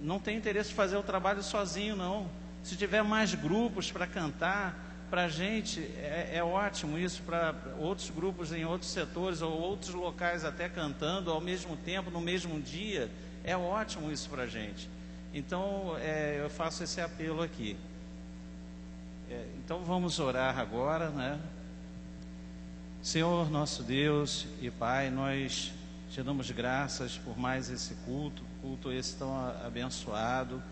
não tem interesse em fazer o trabalho sozinho, não. Se tiver mais grupos para cantar, para a gente é ótimo isso, para outros grupos em outros setores ou outros locais até cantando ao mesmo tempo, no mesmo dia, é ótimo isso para a gente. Então eu faço esse apelo aqui. Então vamos orar agora, né? Senhor nosso Deus e Pai, nós te damos graças por mais esse culto esse tão abençoado.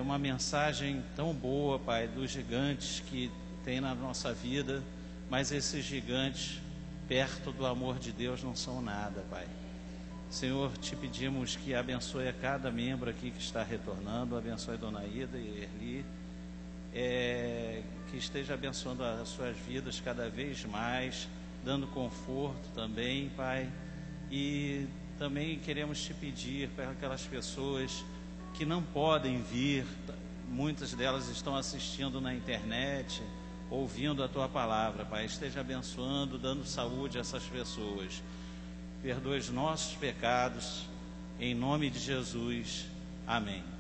uma mensagem tão boa, Pai, dos gigantes que tem na nossa vida, mas esses gigantes, perto do amor de Deus, não são nada, Pai. Senhor, te pedimos que abençoe a cada membro aqui que está retornando, abençoe a Dona Ida e Erli, que esteja abençoando as suas vidas cada vez mais, dando conforto também, Pai. E também queremos te pedir para aquelas pessoas que não podem vir, muitas delas estão assistindo na internet, ouvindo a Tua palavra, Pai, esteja abençoando, dando saúde a essas pessoas. Perdoe os nossos pecados, em nome de Jesus. Amém.